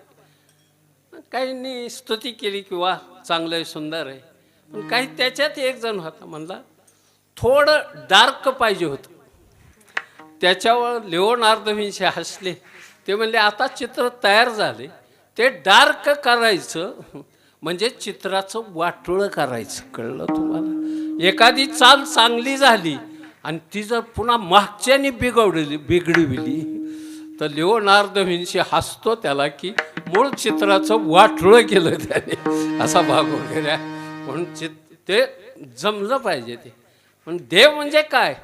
काहींनी स्तुती केली किंवा चांगलं आहे सुंदर आहे, पण काही त्याच्यात एक जण होता म्हणला थोडं डार्क पाहिजे होतं. त्याच्यावर लिओनार्दो विन्सी हसले. ते म्हणले आता चित्र तयार झाले, ते डार्क करायचं म्हणजे चित्राचं वाटोळं करायचं. कळलं तुम्हाला? एखादी चाल चांगली झाली आणि ती जर पुन्हा मागच्याने बिघडविली तर लिओनार्दो विन्सी हसतो त्याला की मूळ चित्राचं वाटोळं केलं त्याने, असा भाग वगैरे. म्हणून ते जमलं पाहिजे ते. पण देव म्हणजे काय?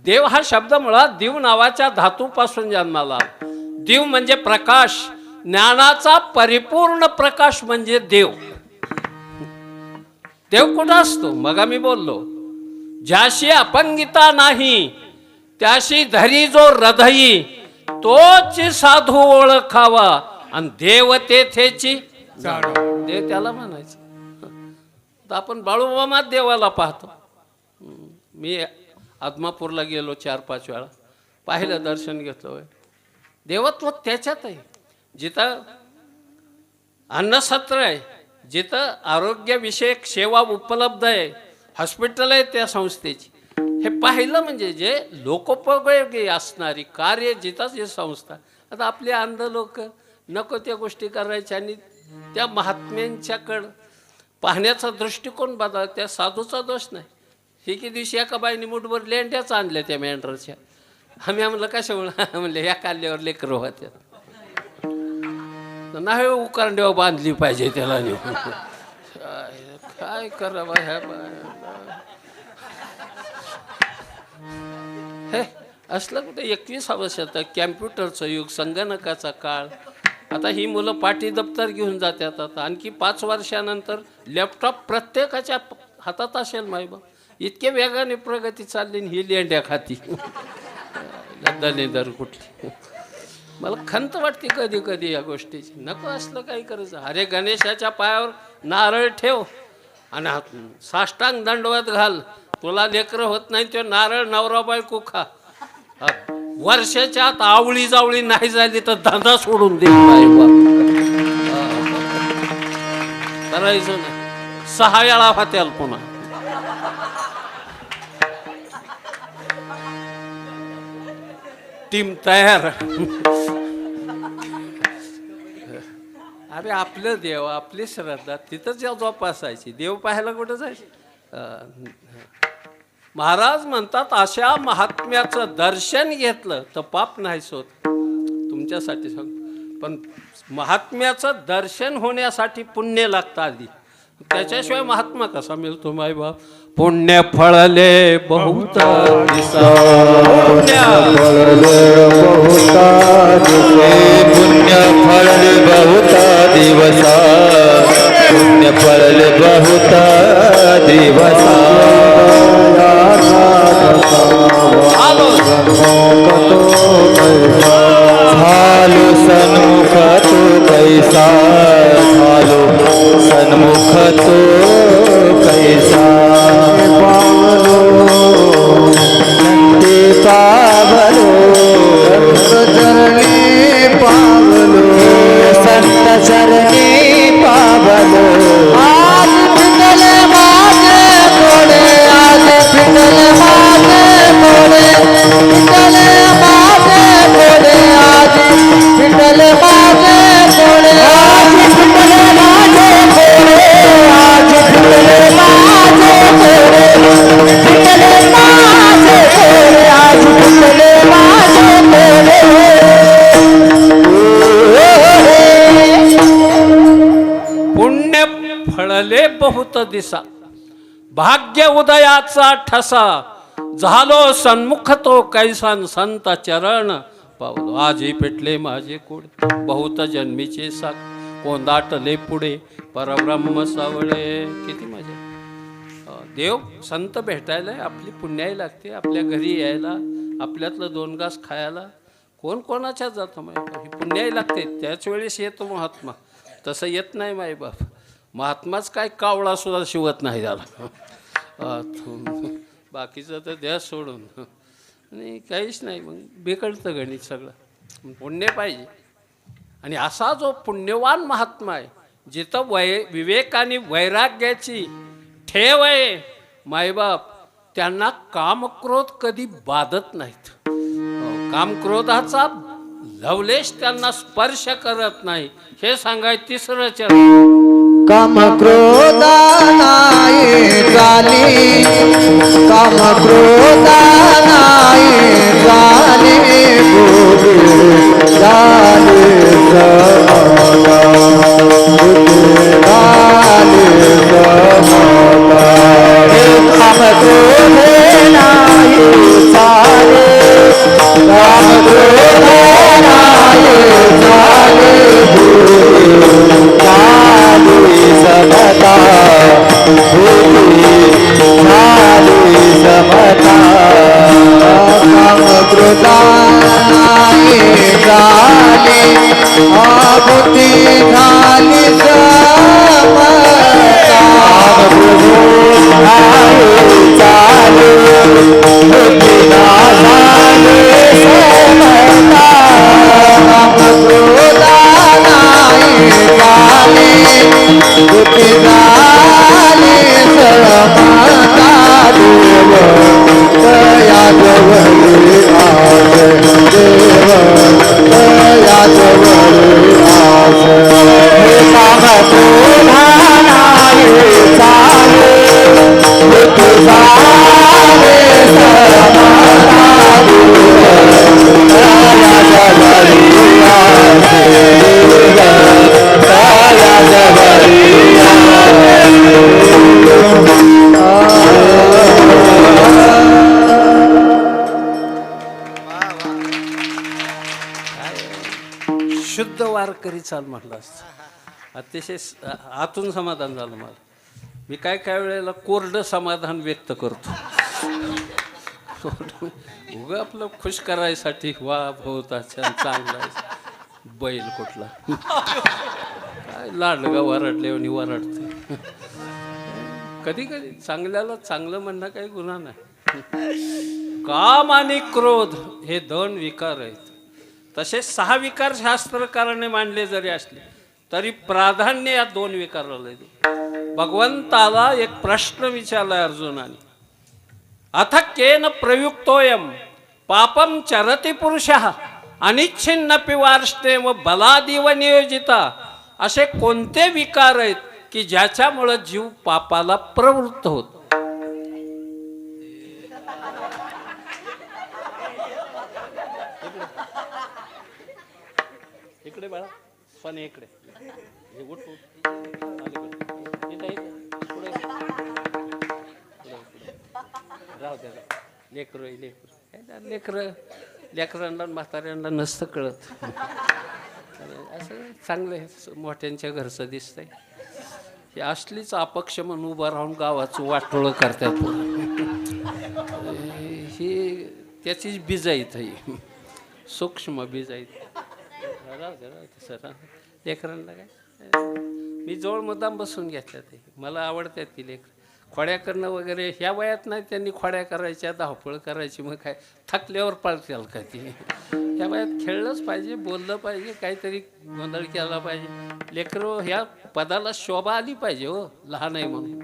देव हा शब्द मुळात दिव नावाच्या धातूपासून जन्माला आला. दिव म्हणजे प्रकाश, ज्ञानाचा परिपूर्ण प्रकाश म्हणजे देव. देव कुठं असतो? मग आम्ही बोललो, ज्याशी अपंगिता नाही त्याशी धरी जो हृदयी, तोच साधू ओळखावा आणि देव तेथेची देव त्याला म्हणायचं. तर आपण बाळूमामात देवाला पाहतो. मी आदमापूरला गेलो 4-5 वेळा, पाहिलं, दर्शन घेतलं. देवत्व त्याच्यात आहे. जिथं अन्नसत्र आहे, जिथं आरोग्यविषयक सेवा उपलब्ध आहे, हॉस्पिटल आहे त्या संस्थेची, हे पाहिलं म्हणजे जे लोकोपयोगी असणारी कार्य जिथं जे संस्था. आता आपले अंध लोक नको त्या गोष्टी करायच्या आणि त्या महात्म्यांच्याकडं पाहण्याचा दृष्टिकोन बदला. त्या साधूचा दोष नाही. एके दिवशी एका बाईने मुठभर लेंड्याच आणल्या त्या मेंढराच्या. आम्ही म्हणलं कशामुळं? म्हणले ह्या काल्ल्यावर लेकरं होत्या, नाही उकारंड्यावर बांधली पाहिजे त्याला. काय करावं ह्या हे असलं कुठे 21 शतक, कॅम्प्युटरचं युग, संगणकाचा काळ. आता ही मुलं पाठी दप्तर घेऊन जातात. आता आणखी 5 वर्षानंतर लॅपटॉप प्रत्येकाच्या हातात असेल. मायबाप इतके वेगाने प्रगती चालली, ही लेंड्या खाती दलेदर कुठली. मला खंत वाटते कधी कधी या गोष्टीची. नको असलं काही करायचं. अरे गणेशाच्या पायावर नारळ ठेव आणि साष्टांग दंडवत घाल. तुला लेकरं होत नाही तो नारळ नवरा बायको खा. वर्षाच्या आत आवळी जावळी नाही झाली तर धंदा सोडून दे. करायचं नाही. 6 वेळा होत्याल पुन्हा. टीम तयार. अरे आपलं देव, आपली श्रद्धा तिथं जोपासायची. देव पाहायला कुठं जायचं? महाराज म्हणतात अशा महात्म्याचं दर्शन घेतलं तर पाप नाहीच होत. तुमच्यासाठी सांग, पण महात्म्याचं दर्शन होण्यासाठी पुण्य लागतं आधी. त्याच्याशिवाय महात्मा कसा मिळतो मायबाप? पुण्य फळले बहुत दिसा, पुण्य पुण्य फळले बहुत दिवसा, पुण्य फळले बहुत दिवसा. झालो सन्मुख तू कैसा, झालो सन्मुख तू कैसा. ते पावलो चरणी पावलो, संत चरणी पावलो. आज फिटले माझे डोळे, आज फिटले माझे डोळे, फिटले माझे डोळे, आज फिटले माझे डोळे, आज फिटले माझे डोळे, आज फिटले माझे डोळे, फिटले माझे डोळे, आज फिटले माझे डोळे. पुण्य फळले बहुत दिसा, भाग्य उदयाचा ठसा, झालो सन्मुख तो कैसान संत चरण पावलो. आजही पेटले माझे कोडे, बहुत जन्मीचे साग, कोंदाटले पुढे परब्रह्म सावळे. किती मजा! देव संत भेटायला आपली पुण्याई लागते, आपल्या घरी यायला, आपल्यातलं 2 घास खायला. कोण कोणाच्या जातं मायबाप, ही पुण्याई लागते. त्याच वेळेस येतो महात्मा, तसं येत नाही मायबाप. महात्माच काय कावळा सुद्धा शिवत नाही त्याला. बाकीचं तर द्या सोडून, आणि काहीच नाही. मग बिघडतं गणित सगळं. पुण्य पाहिजे. आणि असा जो पुण्यवान महात्मा आहे, जिथं विवेक आणि वैराग्याची ठेव आहे मायबाप, त्यांना कामक्रोध कधी बाधत नाहीत. कामक्रोधाचा लवलेश त्यांना स्पर्श करत नाही. हे सांगाय 3रं चरण. काम क्रोधा नाही झाली, काम क्रोधा नाही झाली, गोविंद झाले समता, झाले समता. काम क्रोधे नाही झाले, काम क्रोधे नाही झाले, गोविंद झाली समता, झाली समता. काम क्रोधा नाही झाली, आहुती झाली समता. काम क्रोध नाही झाली, बुद्धी झाली समता. काम क्रोधा नाही झाली, बुद्धी झाली समता. देव दया जवळी आस, देव दया जवळी आस. हे काम क्रोधा नाही झाले, बुद्धी झाली समता. देव दया जवळी आस, देव दया जवळी शुद्ध वारकरी चाल म्हटलं असतं. अतिशय आतून समाधान झालं मला. मी काय काय वेळेला कोरडं समाधान व्यक्त करतो. उगं आपलं खुश करायसाठी, वा भोवता छान चांगला आहे बैल कुठला, काय लाडगा वरडले आणि वरडते. कधी कधी चांगल्याला चांगलं म्हणणं काही गुन्हा नाही. काम आणि क्रोध हे 2 विकार आहेत. तसे 6 विकार शास्त्रकाराने मांडले जरी असले तरी प्राधान्य या 2 विकाराला आहे. भगवंताला एक प्रश्न विचारलाय अर्जुनाने, अथ केन प्रयुक्तोयम पापम चरति पुरुषः अनिच्छिन्नपि वार्ष्णेव बलादिव नियोजिता. असे कोणते विकार आहेत की ज्याच्यामुळे जीव पापाला प्रवृत्त होतो? इकडे बाळा, पण इकडे उठ उठ. लेकरांना म्हाताऱ्यांना नसतं कळत. असं चांगलं आहे, मोठ्यांच्या घरचं दिसतंय. हे असलीच अपक्ष म्हणून उभं राहून गावाचं वाटोळं करतात. ही त्याचीच बीज आहेत, ही सूक्ष्म बीज आहेत. सर लेकरांना काय मी जवळ मुद्दाम बसून घेतल्या, ते मला आवडतात ती लेकर. खोड्या करणं वगैरे ह्या वयात नाही त्यांनी खोड्या करायच्या, धावपळ करायची. मग काय थकल्यावर पाळत्याल का ती? ह्या वयात खेळलंच पाहिजे, बोललं पाहिजे, काहीतरी गोंधळ केला पाहिजे. लेकरं ह्या पदाला शोभा आली पाहिजे हो, लहान आहे म्हणून.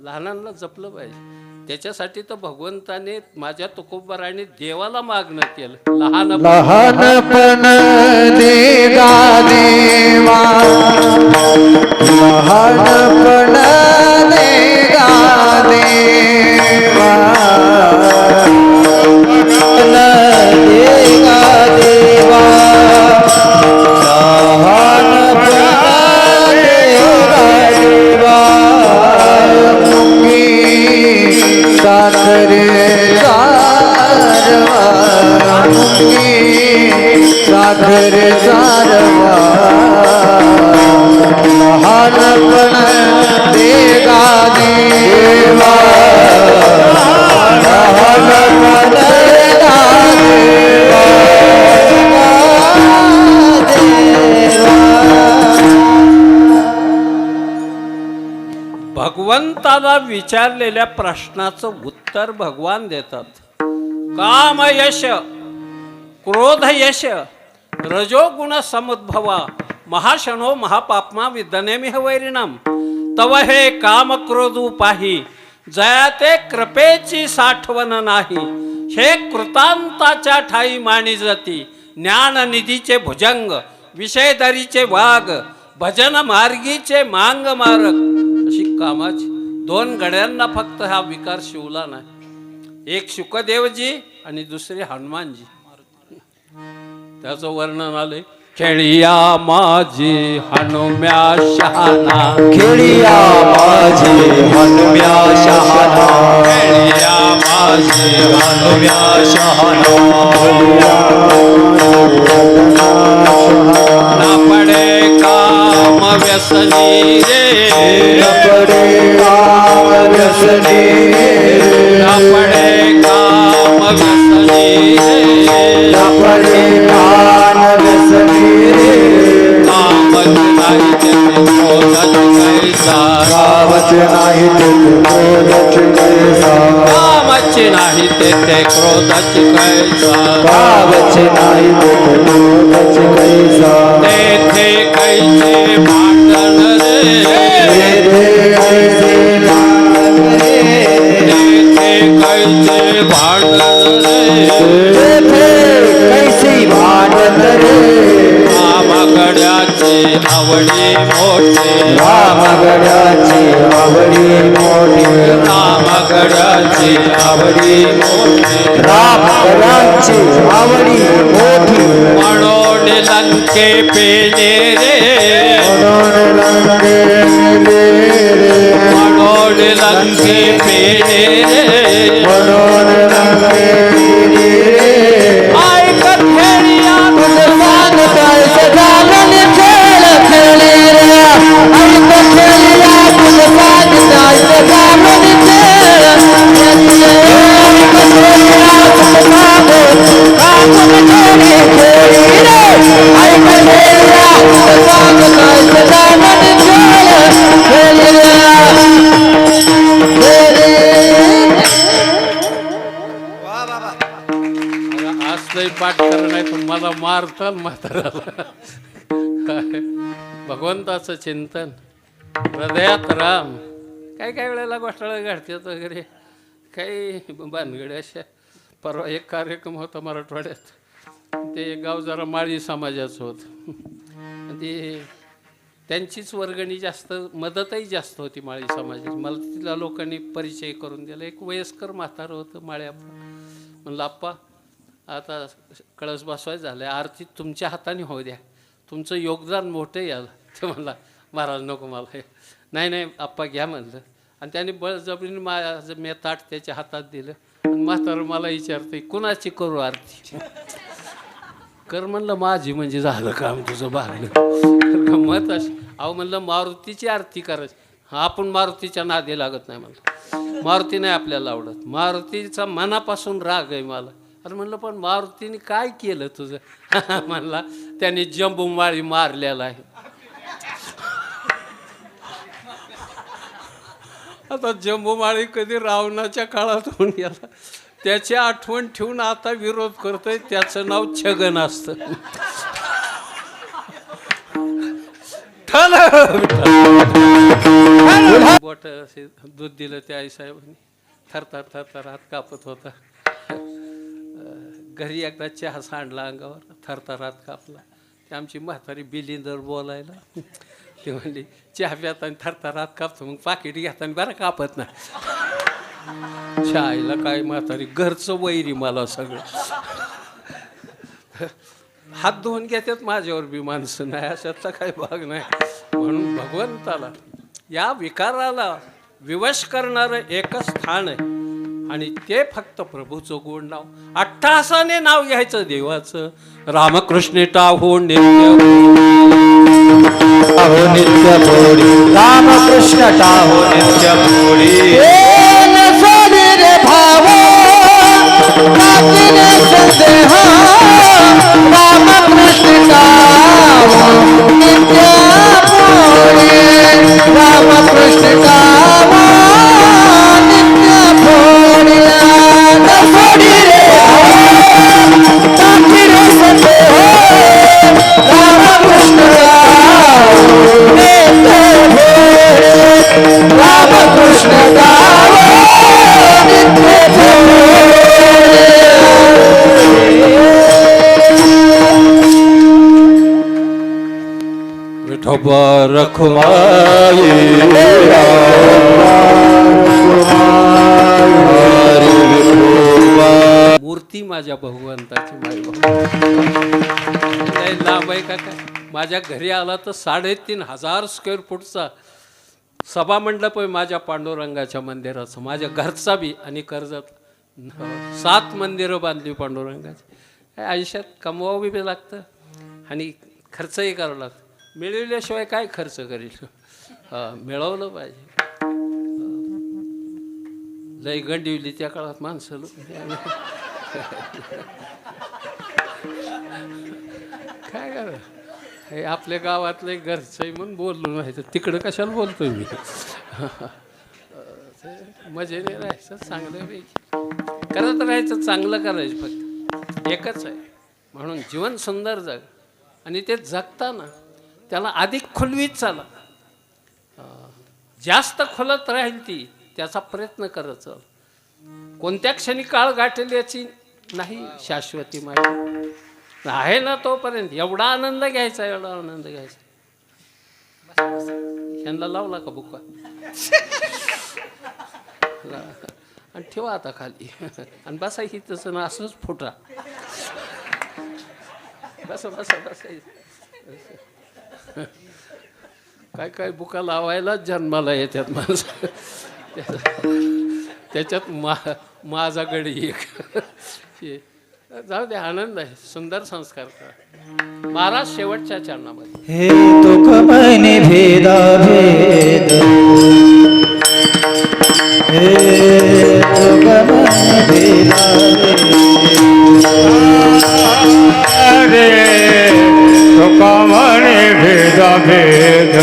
लहानांना जपलं पाहिजे. त्याच्यासाठी तर भगवंताने माझ्या तुकोबाराने देवाला मागणं केलं. लहानपण देगा देवा, लहानपण देगा देवा, देगा देवा, लहानपण देगा देवा. मुंगी साखरे सारवा, साखर सारवा, लहानपण देगा देवा, लहानपण देगा देवा, भगवंताला विचारलेल्या प्रश्नाचं उत्तर भगवान देतात. काम यश, क्रोध यश, रजोगुण समुद्भवा, महाशनो महापापमा विदनेमिह वैरिणाम. तव हे काम क्रोध पाही, जया ते कृपेची साठवण नाही. हे कृतांताच्या ठाई मानी जाती, ज्ञाननिधीचे भुजंग, विषयधरीचे वाघ, भजन मार्गीचे मांग मारक. अशी कामाची दोन गड्यांना फक्त हा विकार शिवला नाही. एक शुकदेवजी आणि दुसरे हनुमानजी. त्याचं वर्णन आलंय. खेळिया माझी हनुम्या शहाणा, खेळिया माझी हनुम्या शहाणा, खेळिया माझी हनुम्या शहाणा, ना पडे काम व्यसनी रे, न पडे काम व्यसनी रे, ना पडे काम व्यसनी रे, न पडे काम व्यसनी रे. कामच नाही त्याचे क्रोधच कैसा, कामच नाही तेथे क्रोधच कैसा, कामच नाही तेथे क्रोधच कैसा, कामच नाही तेथे क्रोधच कैसा. तेथे कैसे भांडण रे, तेथे कैसे भांडण रे, तेथे कैसे भांडण रे, तेथे कैसे भांडण रे. रामगडाचे आवडी मोठे, रामगडाची आवडी मोठी, रामगडाची आवडी मोठे, रामगडाची आवडी मोठी. म्हणून लंके पेले रे, म्हणून लंके रे, म्हणून लंके पेले रे, म्हणून लंके रे. ऐकत खेळिया सांगताय सदानन खेळ खेळी रे, ऐक खेळिया तुझ सांगताय सदानन खेळ खेळी रे, ऐक खेळिया तुझ सांगताय खेळी खेळी रे, ऐक खेळिया तुझ सांगताय सदानन खेळ खेळी रे, असलंही पाठ कर, नाही पण मला मारतात म्हाताराला. भगवंताचं चिंतन हृदयात राम. काही काही वेळेला गोष्टाळा घडतात वगैरे, काही भानगड्या अशा. परवा एक कार्यक्रम होता मराठवाड्यात. ते गाव जरा माळी समाजाचं होतं. ते त्यांचीच वर्गणी जास्त, मदतही जास्त होती माळी समाजाची. मला तिथल्या लोकांनी परिचय करून दिला. एक वयस्कर म्हातारं होतं माळ्याप्पा. म्हणलं आप्पा आता कळस बसवायचं झालं, आरती तुमच्या हाताने होऊ द्या, तुमचं योगदान मोठं याला. ते म्हणला महाराज नको मला. नाही नाही आप्पा घ्या म्हणलं. आणि त्याने बळजबरीने माझं मी ताट त्याच्या हातात दिलं म्हातारं मला विचारते कुणाची करू आरती. कर म्हणलं माझी म्हणजे झालं काम तुझं भागलं. गंमत अशी. अहो म्हणलं मारुतीची आरती करायची. हा आपण मारुतीच्या नादी लागत नाही म्हणलं. मारुती नाही आपल्याला आवडत. मारुतीचा मनापासून राग आहे मला. अरे म्हणलं पण मारुतीने काय केलं तुझं. म्हणला त्याने जंबूमाळी मारलेला आहे. आता जंबूमाळी कधी रावणाच्या काळात होऊन गेला. त्याची आठवण ठेवून आता विरोध करतोय. त्याचं नाव छगन असतं. बोट असे दूध दिलं त्या आईसाहेबांनी. थरथर थरथर हात कापत होता. घरी एकदा चहा सांडला अंगावर. थरथर हात कापला. ते आमची म्हातारी बिलिंदर बोलायला. ते म्हणली चहा प्याताना थरथर हात कापतो मग पाकिट घेताना बरं कापत नाही. चहायला काय म्हातारी घरचं वैरी मला सगळं. हात धुवून घेतात माझ्यावर बी माणसं नाही. अशातला काही भाग नाही. म्हणून भगवंताला या विकाराला विवश करणारं एकच स्थान आहे आणि ते फक्त प्रभूचं गोड नाव. अट्टहासाने नाव घ्यायचं देवाचं. रामकृष्ण टाहो नित्य नित्य भोडी रामकृष्ण टाहो नित्य भोडी. रे भाव संदेह रामकृष्ण टाहो नित्य भोडी. रामकृष्ण टाहो नित्य भोडी. भोडी रे रे संदेह रामकृष्ण रामकृष्ण विठोबा रखुमाई मूर्ती माझ्या भगवंताची माई लांब आहे का काय. माझ्या घरी आला तर 3,500 स्क्वेअर फूटचा सभा मंडप आहे माझ्या पांडुरंगाच्या मंदिराचं. माझ्या घरचा बी आणि कर्जत 7 मंदिरं बांधली पांडुरंगाची. आयुष्यात कमवावं बी लागतं आणि खर्चही करावं लागतं. मिळविल्याशिवाय काय खर्च करील. मिळवलं पाहिजे. लई गंडिवली त्या काळात माणसं. काय करा हे आपल्या गावातलं घरचंही म्हणून बोललो नाही तर तिकडं कशाला बोलतोय मी. मजेने राहायचं चांगलं करत राहायचं. चांगलं करायचं फक्त एकच आहे. म्हणून जीवन सुंदर जग आणि ते जगताना त्याला अधिक खोलवीत चाला. जास्त खोलत राहील ती त्याचा प्रयत्न करत चाल. कोणत्या क्षणी काळ गाठेल याची नाही शाश्वती माहिती आहे ना. तोपर्यंत एवढा आनंद घ्यायचा एवढा आनंद घ्यायचा. ह्यांना लावला का बुका आणि ठेवा आता खाली आणि बसा ही तसं ना असंच फुटा. बसा बसा बसायचं. काय काय बुका लावायला जन्माला येतात माणसं. त्याच्यात माझा गडी एक. जाऊ दे आनंद आहे. सुंदर संस्कार करा. महाराज शेवटच्या चरणामध्ये हे तुक मनी भेदा भेद. हे तुक मनी भेदा भेद. तुक मनी भेदा भेद.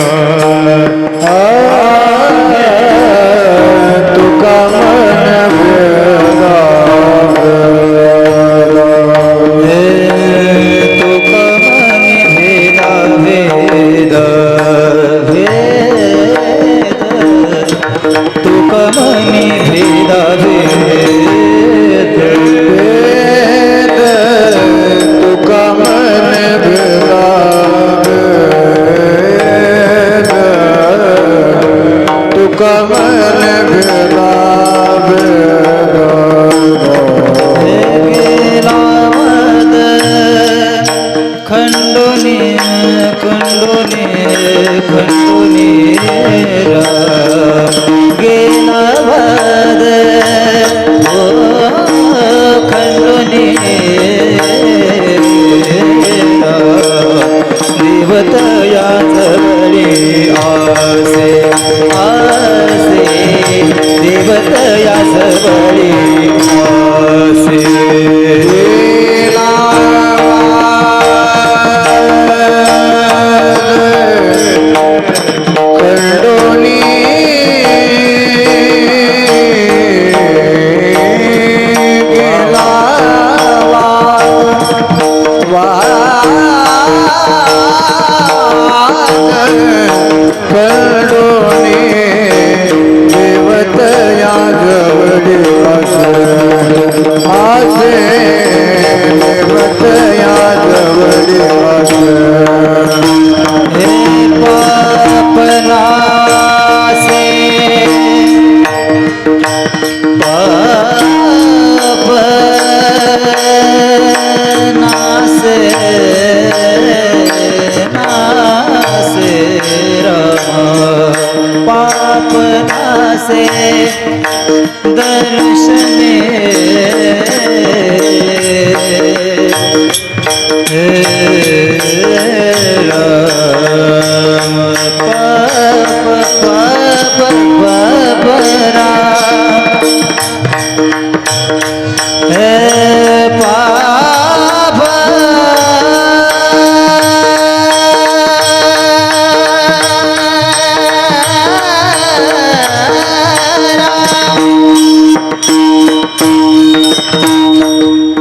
तुक मन भेदा भेद. तुक मनी भेदा भेद. तुक मन भेदा भेद. तुक मन भेदा भेद. गेला मद खंडोनी खंडोनी खंडोनी गेला मद. आसे देवतया सबळी आसे खंडोनी गेला खंडोनी देवतया जवळी आसे देवतया जवळी हे पापनासे पापनासे नासे राम पापनासे दर्शने राम पाप पाप पाप राम हे पाप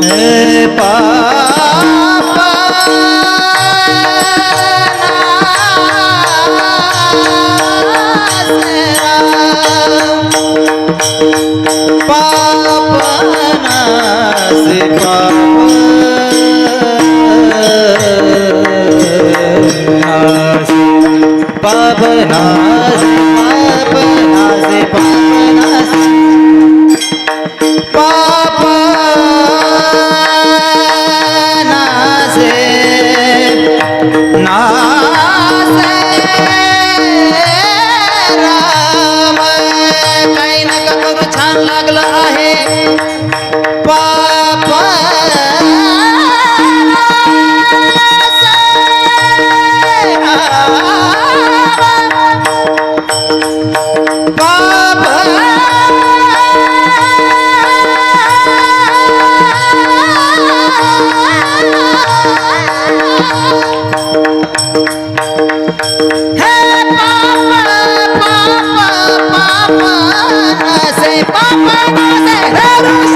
हे पाप पापनासे पापनासे पापनासे पापनासे पापनासे नासे राम काही नका करू छान लागलं आहे पाप पाप हे पाप पाप पाप से पाप से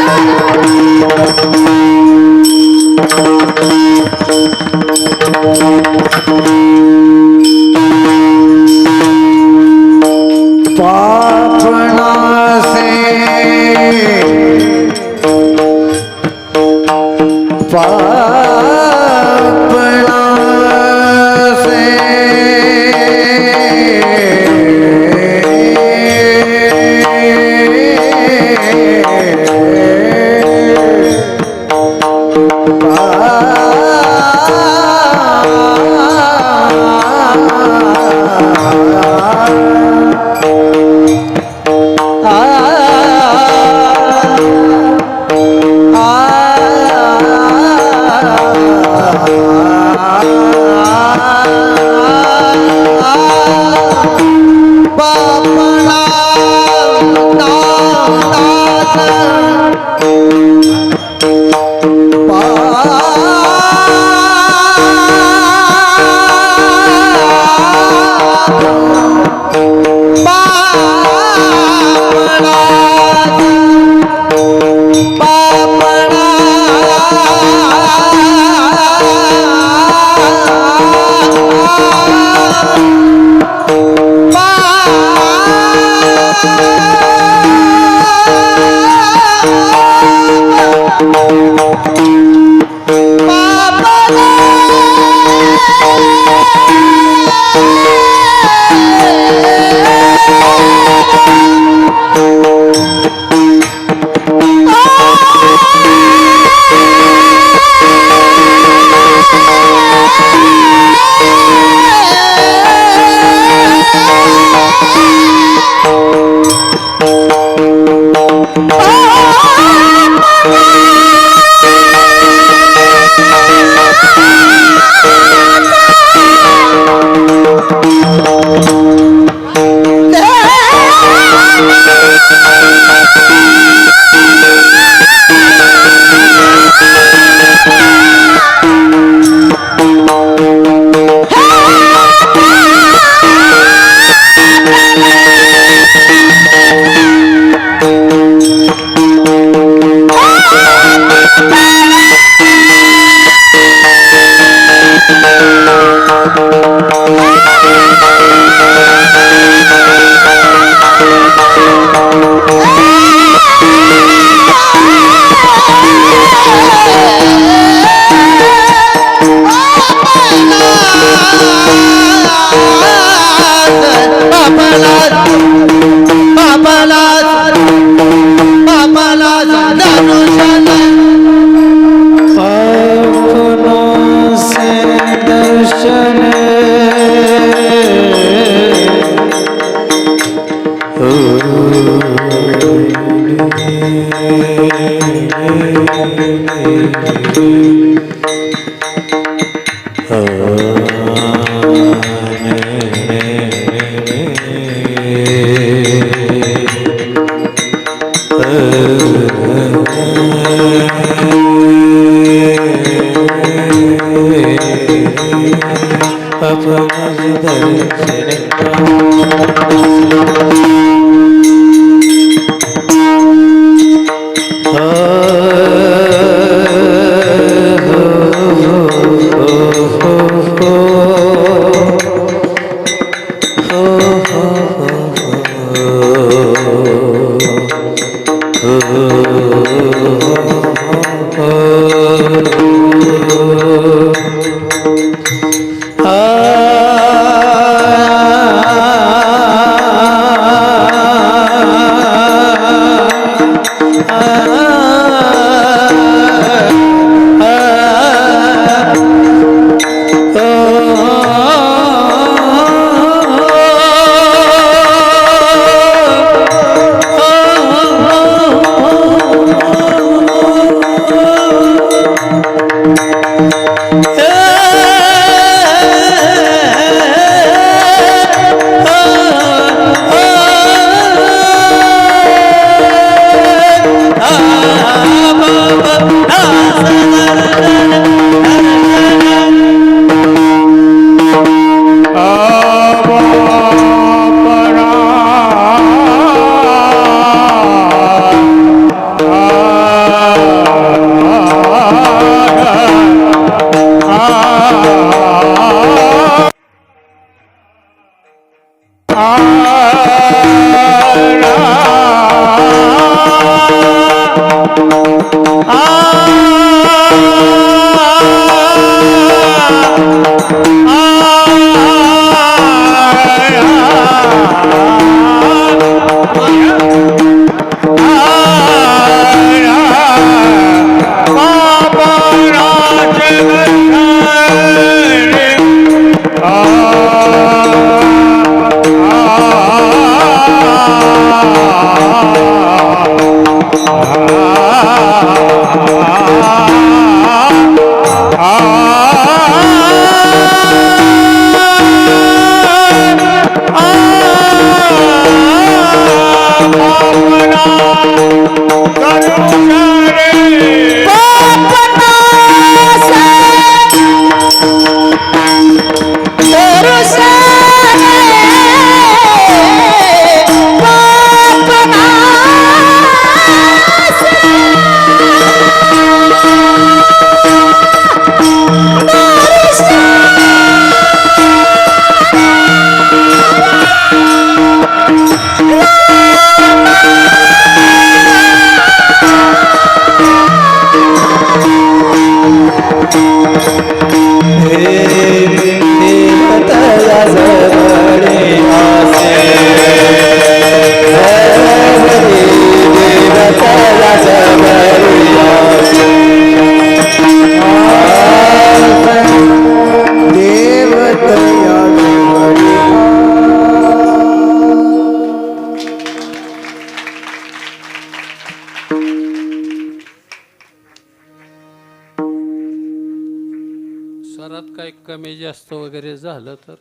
बापाला बापाला धनुष्याला अपनों से दर्शन स्वरात काही कमी जास्त वगैरे झालं तर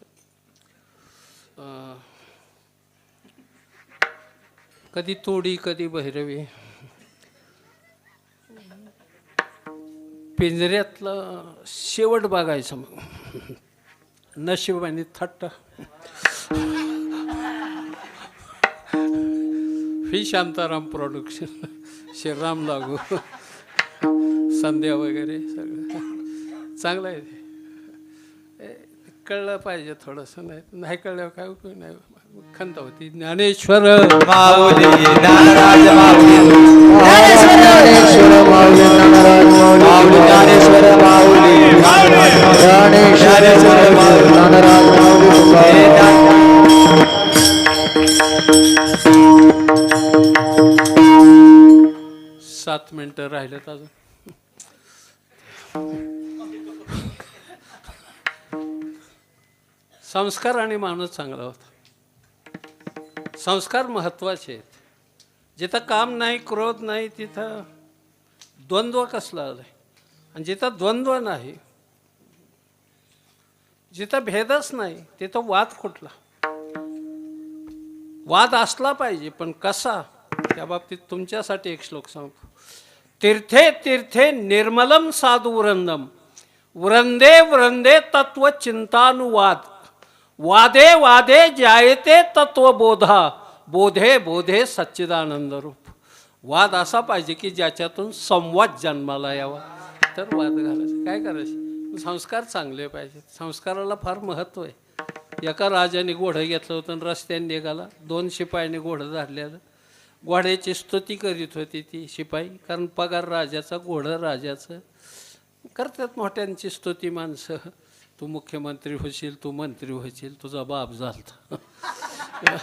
कधी तोडी कधी भैरवी, पिंजऱ्यातलं शेवट बघायचं मग नशिबाने थट्ट ही शांताराम प्रोडक्शन, श्रीराम लागू, संध्या वगैरे सगळं चांगलं आहे. कळलं पाहिजे थोडंसं, नाही कळल्यावर काय उपयोग नाही. खंत होती ज्ञानेश्वर माऊली ज्ञानराज माऊली ज्ञानेश्वर माऊली ज्ञानेश्वर माऊली ज्ञानेश्वर माऊली ज्ञानराज माऊली मिनटं राहिलेत अजून. संस्कार आणि माणूस चांगला होता. संस्कार महत्त्वाचे आहेत. जिथं काम नाही, क्रोध नाही, तिथं द्वंद्व कसला आलाय. आणि जिथं द्वंद्व नाही, जिथं भेदच नाही, तिथं वाद कुठला. वाद असला पाहिजे, पण कसा, त्या बाबतीत तुमच्यासाठी एक श्लोक सांगतो. तीर्थे तीर्थे निर्मलम साधु वृंदम, वृंदे वृंदे तत्व चिंतानुवाद, वादे वादे जायते तत्वबोधा, बोधे बोधे सच्चिदानंद रूप. वाद असा पाहिजे की ज्याच्यातून संवाद जन्माला यावा, तर वाद घालायचं. काय करायचं? संस्कार चांगले पाहिजेत. संस्काराला फार महत्त्व आहे. एका राजाने घोडं घेतलं होतं आणि रस्त्याने निघाला. 2 शिपायाने घोडं धाडलेलं. घोड्याची स्तुती करीत होती ती शिपाई, कारण पगार राजाचा, घोडं राजाचं. करतात मोठ्यांची स्तुती माणसं. तू मुख्यमंत्री होशील, तू मंत्री होशील, तुझा बाप झालता,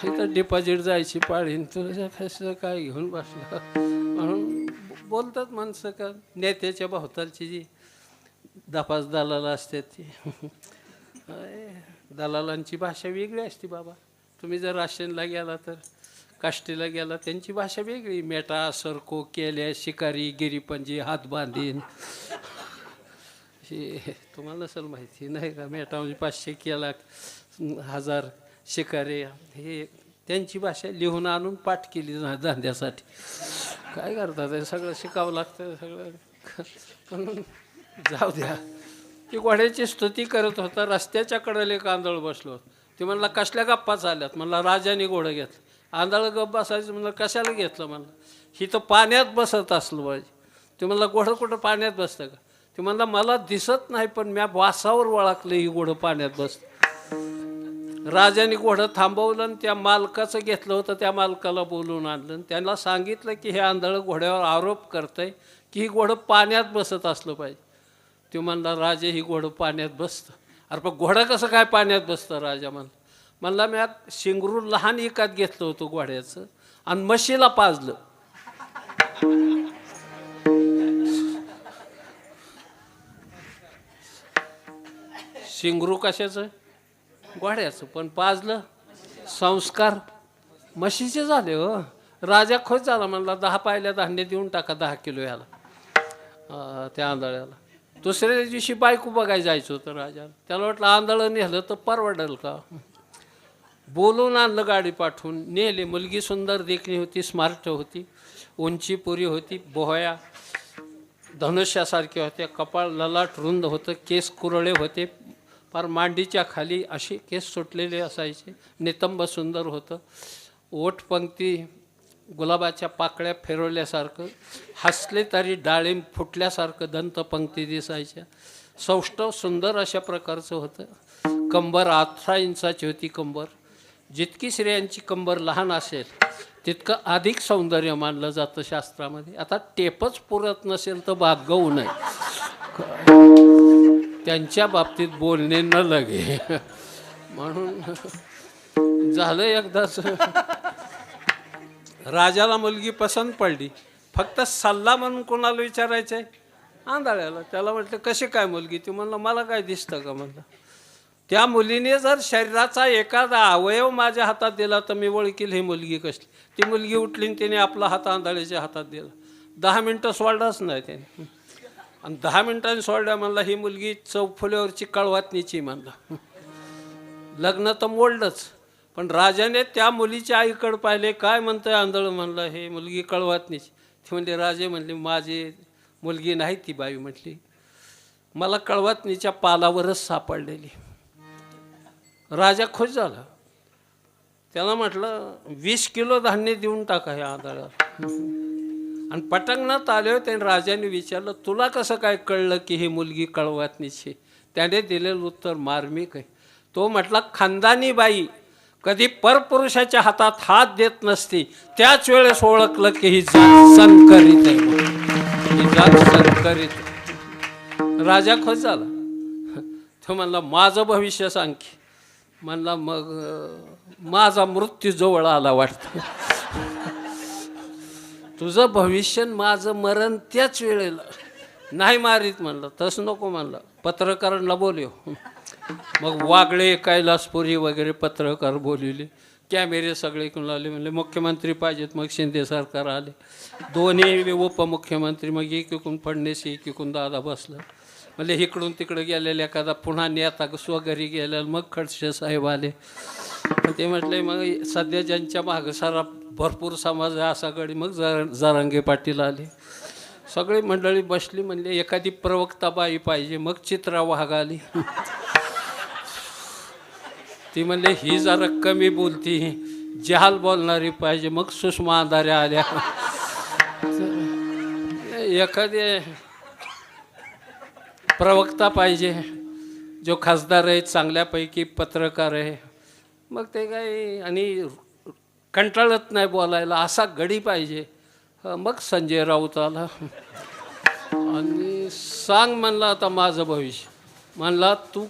इथं डिपॉझिट जायची पाळीन, तुझ्या फॅसला काय घेऊन बसला म्हणून बोलतात माणसं. का नेत्याच्या भोवतालची जी 10-5 दलाल असतात ती, दलालांची भाषा वेगळी असते बाबा. तुम्ही जर राशनला गेला तर काष्टीला गेला, त्यांची भाषा वेगळी. मेटा, सरको, केल्या, शिकारी, गिरीपंजी, हात बांधीन, हे तुम्हाला नसेल माहिती नाही का. मेटा म्हणजे 500, केला 1000, शिकारे, हे त्यांची भाषा लिहून आणून पाठ केली धंद्यासाठी. काय करतात, हे सगळं शिकावं लागतं सगळं. म्हणून जाऊ द्या. ती घोड्याची स्तुती करत होता. रस्त्याच्या कडेला एक आंधळ बसलो. ते म्हणला कसल्या गप्पा चालल्यात? म्हणला राजाने घोडं घेतलं. आंधळ गप्प बसायचं. म्हणलं कशाला घेतलं? म्हणलं ही तर पाण्यात बसत असलं पाहिजे. ते म्हणला घोडं कुठं पाण्यात बसतं का? ते म्हणला मला दिसत नाही, पण म्या वासावर ओळखलं ही घोडं पाण्यात बसतं. राजाने घोडं थांबवलं आणि त्या मालकाचं घेतलं होतं, त्या मालकाला बोलून आणलं आणि त्यांना सांगितलं की हे आंधळ घोड्यावर आरोप करतंय की ही घोडं पाण्यात बसत असलं पाहिजे. ते म्हणला राजे ही घोडं पाण्यात बसतं. अरे पण घोडं कसं काय पाण्यात बसतं? राजा म्हणला मी शिंगरू लहान एकात घेतलं होतं घोड्याचं आणि म्हशीला पाजलं. शिंगरू कशाचं? घोड्याचं. पण पाजलं संस्कार म्हशीचे झाले. हो, राजा खुश झाला. म्हणला 10 पायल्या धान्य देऊन टाका 10 किलो याला, त्या आंधळ्याला. दुसऱ्या दिवशी बायको बघायला जायचं होतं राजाला. त्याला वाटलं आंधळं नेलं तर परवडेल का. बोलून आणलं, गाडी पाठवून नेले. मुलगी सुंदर देखणी होती, स्मार्ट होती, उंची पुरी होती, बोहया धनुष्यासारख्या होत्या, कपाळ ललाट रुंद होतं, केस कुरळे होते, फार मांडीच्या खाली असे केस सुटलेले असायचे, नितंब सुंदर होतं. ओठ पंक्ती गुलाबाच्या पाकळ्या फिरवल्यासारखं, हसले तरी डाळिंब फुटल्यासारखं दंतपंक्ती दिसायच्या. सौष्ठव सुंदर अशा प्रकारचं होतं. कंबर 18 इंचाची होती कंबर. जितकी स्त्रियांची कंबर लहान असेल तितकं अधिक सौंदर्य मानलं जातं शास्त्रामध्ये. आता टेपच पुरत नसेल तर भागवू नये, त्यांच्या बाबतीत बोलणे न लगे. म्हणून झालं एकदाच. राजाला मुलगी पसंत पडली. फक्त सल्ला म्हणून कोणाला विचारायचं आहे? आंधळ्याला. त्याला म्हटलं कशी काय मुलगी? ती म्हणलं मला काय दिसतं का? म्हणलं त्या मुलीने जर शरीराचा एखादा अवयव माझ्या हातात दिला तर मी ओळखील ही मुलगी कसली. ती मुलगी उठली आणि तिने आपला हात आंधळ्याच्या हातात दिला. 10 मिनटं सोडलाच नाही त्याने. आणि 10 मिनटांनी सोडल्या. म्हणला ही मुलगी चौफुल्यावरची कळवातनीची. म्हणला लग्न तर मोडलंच, पण राजाने त्या मुलीच्या आईकडे पाहिले. काय म्हणतंय आंधळ? म्हणलं हे मुलगी कळवातनीची. ती म्हणली राजे म्हणली माझी मुलगी नाही ती बाई. म्हटली मला कळवातनीच्या पालावरच सापडलेली. राजा खुश झाला. त्याला म्हटलं 20 किलो धान्य देऊन टाका ह्या आंधळाला. आणि पटंगणात आले त्याने राजाने विचारलं तुला कसं काय कळलं की ही मुलगी कळवातनीची? त्याने दिलेलं उत्तर मार्मिक आहे. तो म्हटला खानदानी बाई कधी परपुरुषाच्या हातात हात देत नसती, त्याच वेळेस ओळखलं की ही जात संकरित आहे, ही जात संकरित. राजा खुश झाला. तो म्हणला माझं भविष्य सांग की. म्हणला मग माझा मृत्यू जवळ आला वाटतं. तुझं भविष्य न माझं मरण त्याच वेळेला. नाही मारीत म्हणलं, तसं नको म्हणलं, पत्रकारांना बोलव. मग वागळे, कैलासपुरी वगैरे पत्रकार बोलवले, कॅमेरे सगळे इकडून आले. म्हणले मुख्यमंत्री पाहिजेत. मग शिंदे सरकार आले, दोन्ही उपमुख्यमंत्री. मग एकीकडून फडणवीस, एकीकडून दादा बसलं. म्हणजे इकडून तिकडं गेलेले एखादा पुन्हा नेता स्वघरी गेलेला. मग खडसे साहेब आले. ते म्हटले मग सध्या ज्यांच्या मागं सारा भरपूर समाज आहे असा गडी. मग जरांगे पाटील आले. सगळी मंडळी बसली. म्हणले एखादी प्रवक्ता बाई पाहिजे. मग चित्रा वाघ आली. ती म्हणले ही जरा कमी बोलती, जहाल बोलणारी पाहिजे. मग सुषमा अंधारे आल्या. एखादे प्रवक्ता पाहिजे जो खासदार आहे, चांगल्यापैकी पत्रकार आहे. मग ते काय आणि कंटाळत नाही बोलायला असा गडी पाहिजे. मग संजय राऊत आला आणि सांग म्हणला आता माझं भविष्य. म्हणला तू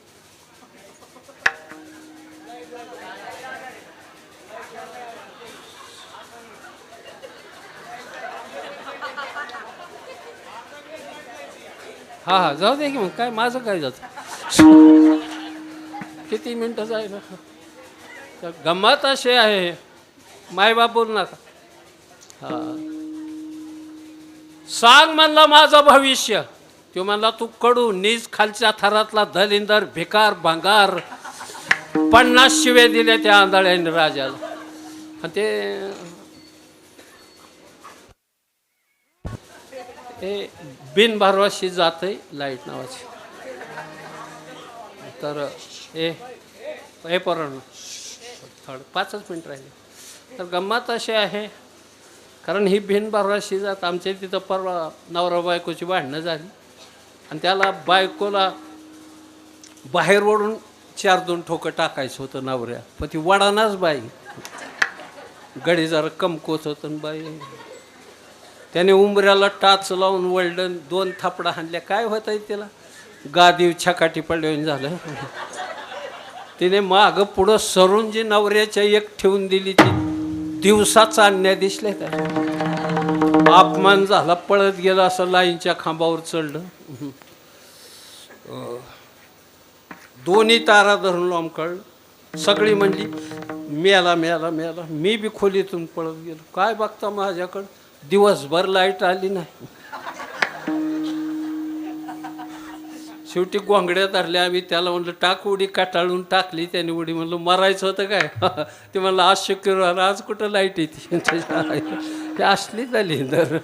हा जाऊ दे की मग काय माझं काय जातं. किती मिनटं जायला. तर गंमत अशी आहे, मायबाप बोल नका. हा सांग म्हणला माझं भविष्य. तो म्हणला तू कडू नीच खालच्या थरातला दलिंदर भिकार भंगार. 50 शिव्या दिल्या त्या आंधळ्याने राजाला. आणि ते बिनभरवशी जात आहे लाईट नावाची. तर हे पोरांनो 5च मिनिट राहिले. तर गंमत अशी आहे, कारण ही बिनभरवशी जात. आमच्या तिथं परवा नवरा बायकोची भांडणं झाली आणि त्याला बायकोला बाहेर ओढून 4-2 ठोकं टाकायचं होतं नवऱ्या. पण ती वडानाच बाई. गडी जरा कमकोत होतं बाई. त्याने उंबऱ्याला टाच लावून वळडन 2 थापडा हाणल्या. काय होत आहे त्याला, गादी छकाटी पडल्याने झालं. तिने मागं पुढं सरून जी नवऱ्याच्या एक ठेवून दिली ती दिवसाचा अन्याय दिसले का. अपमान झाला, पळत गेला, असं लाईनच्या खांबावर चढलं. दोन्ही तारा धरून लोंबकळलं. सगळी म्हणली मेला मेला मेला. मी बी खोलीतून पळत गेलो. काय बघता माझ्याकडं, दिवसभर लाईट आली नाही. शेवटी गोंगड्या धरल्या आम्ही. त्याला म्हणलं टाक उडी. काटाळून टाकली त्याने उडी. म्हणलं मरायचं होतं काय. ते म्हणलं आज शुक्रवार, आज कुठं लाईट येते. ते असली झाली. तर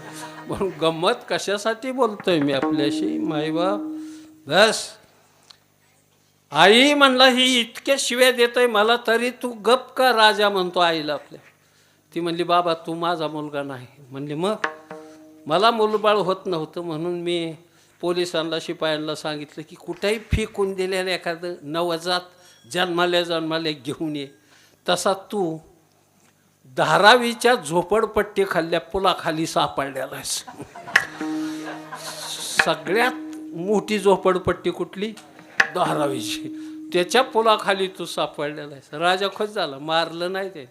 म्हणून गंमत कशासाठी बोलतोय मी आपल्याशी. माईबाप बस. आई म्हणला ही इतक्या शिव्या देतोय मला, तरी तू गप का राजा म्हणतो आईला आपल्या. ती म्हणली बाबा तू माझा मुलगा नाही. म्हणली मग मला मुलबाळ होत नव्हतं म्हणून मी पोलिसांना शिपायांना सांगितलं की कुठेही फेकून दिलेलं एखादं नवजात जन्माले घेऊन ये. तसा तू 12वीच्या झोपडपट्टी खाल्ल्या पुलाखाली सापडलेला आहेस. सगळ्यात मोठी झोपडपट्टी कुठली, 12वीची. त्याच्या पुलाखाली तू सापडलेला आहेस. राजा खुश झाला, मारलं नाही ते.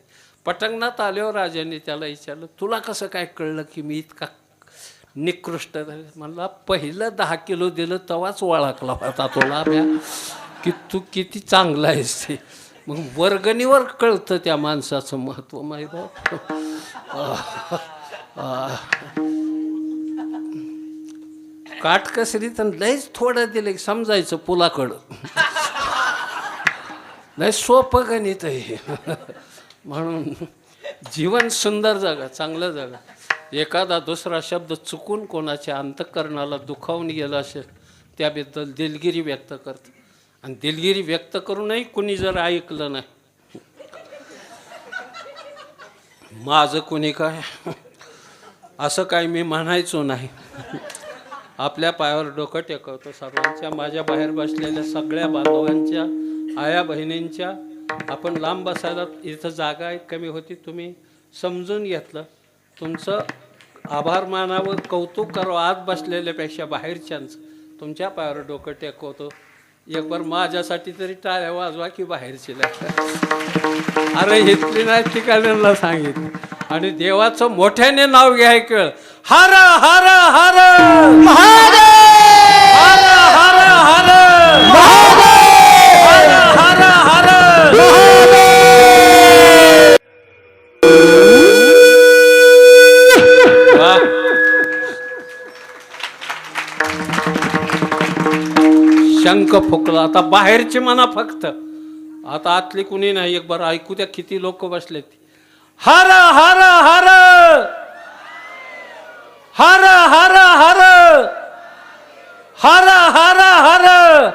पटंगणात आल्यावर राजाने त्याला विचारलं तुला कसं काय कळलं की मी इतका निकृष्ट. म्हणला पहिलं 10 किलो दिलं तेव्हाच ओळखला होता तुला म्या की तू किती चांगला आहेस ते. मग वर्गणीवर कळतं त्या माणसाचं महत्त्व. माहीत काटकसरी तर लयच थोडं दिलं समजायचं पुलाकडं. लय सोपं गणित आहे. म्हणून जीवन सुंदर जगा, चांगलं जगा. एखादा दुसरा शब्द चुकून कोणाच्या अंतःकरणाला दुखावून गेला असेल त्याबद्दल दिलगिरी व्यक्त करतं. आणि दिलगिरी व्यक्त करूनही कुणी जर ऐकलं नाही, माझं कुणी काय असं काय मी म्हणायचो नाही. आपल्या पायावर डोकं टेकवतो सर्वांच्या. माझ्या बाहेर बसलेल्या सगळ्या बांधवांच्या, आया बहिणींच्या. आपण लांब बसायला इथं जागा कमी होती, तुम्ही समजून घेतलं. तुमचं आभार मानावं, कौतुक करावं. आत बसलेल्यापेक्षा बाहेरच्यांचं. तुमच्या पायावर डोकं टेकवतो. एक बार माझ्यासाठी तरी टाळ्या वाजवा की बाहेरची. अरे इथली नाही ठिकाणाला सांगितलं. आणि देवाचं मोठ्याने नाव घ्याय केळ. हर हर हर महादेव हर हर हर हर हर हर. वा. शंख फुकला. आता बाहेरची म्हणा फक्त, आता आतली कुणी नाही. एक बार ऐकू द्या किती लोक बसले. हर हर हर हर हर हर हर हर हर.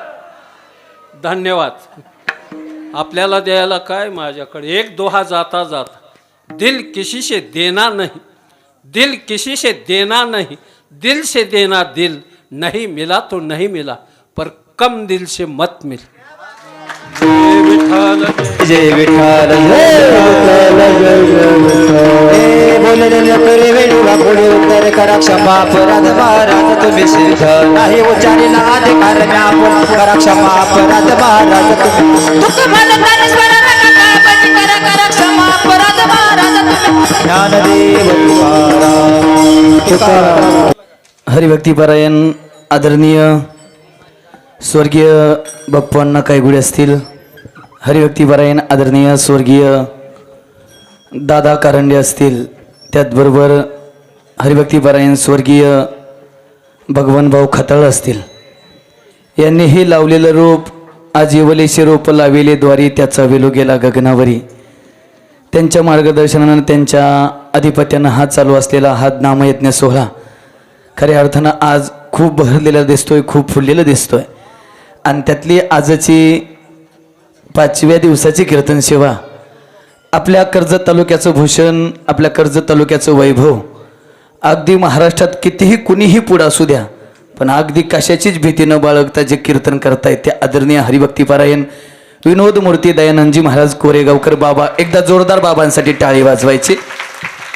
धन्यवाद. आपल्याला द्यायला काय माझ्याकडे. एक दोहा जाता जाता. दिल किसी से देना नहीं, दिल किसी से देना नहीं, दिल से देना दिल. नहीं मिला तो नहीं मिला, पर कम दिल से मत मिल. जय विठ्ठल जय विठ्ठल बोलले करे वेळूला पुढे उत्तर करा क्षमा अपराध महाराज तुम्ही सिद्ध नाही उच्चारीला अधिकार मी आपण करा क्षमा अपराध महाराज तुम्ही दुःख म्हणताना स्वराला नका पण करा करा क्षमा अपराध महाराज तुम्ही. ज्ञानदेव तुकाराम. हरिभक्तीपरायण आदरणीय स्वर्गीय बाप्पांना कायगुडे असतील, हरिभक्तीपरायण आदरणीय स्वर्गीय दादा कारंडे असतील, त्याचबरोबर हरिभक्तीपरायण स्वर्गीय भगवानभाऊ खताळ असतील. यांनीही लावलेलं रोप आज येवलेचे रोप लाविले द्वारी त्याचा वेलो गेला गगनावरी. त्यांच्या मार्गदर्शनानं त्यांच्या अधिपत्यानं हा चालू असलेला हा नामयज्ञ सोहळा खऱ्या अर्थानं आज खूप भरलेला दिसतोय, खूप फुललेला दिसतोय. आणि त्यातली आजची 5व्या दिवसाची कीर्तन सेवा आपल्या कर्जत तालुक्याचं भूषण, आपल्या कर्जत तालुक्याचं वैभव. अगदी महाराष्ट्रात कितीही कुणीही पुढं असू द्या, पण अगदी कशाचीच भीती न बाळगता जे कीर्तन करतायत ते आदरणीय हरिभक्तीपरायण विनोद मूर्ती दयानंदजी महाराज कोरेगावकर बाबा. एकदा जोरदार बाबांसाठी टाळी वाजवायची.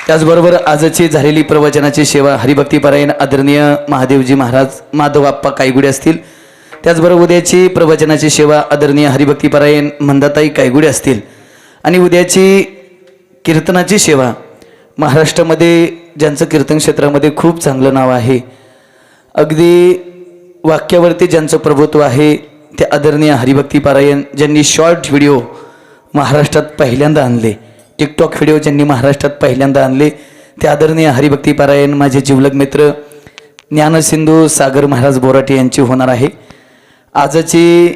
त्याचबरोबर आजची झालेली प्रवचनाची सेवा हरिभक्तीपरायण आदरणीय महादेवजी महाराज माधवआप्पा कायगुडे असतील. त्याचबरोबर उद्याची प्रवचनाची सेवा आदरणीय हरिभक्तीपरायण मंदाताई कायगुडे असतील. आणि उद्याची कीर्तनाची सेवा महाराष्ट्रामध्ये ज्यांचं कीर्तन क्षेत्रामध्ये खूप चांगलं नाव आहे, अगदी वाक्यावरती ज्यांचं प्रभुत्व आहे, ते आदरणीय हरिभक्तीपरायण ज्यांनी शॉर्ट व्हिडिओ महाराष्ट्रात पहिल्यांदा आणले, टिकटॉक व्हिडिओ ज्यांनी महाराष्ट्रात पहिल्यांदा आणले, ते आदरणीय हरिभक्तीपरायण माझे जिवलग मित्र ज्ञानसिंधू सागर महाराज बोराटे यांची होणार आहे. आजची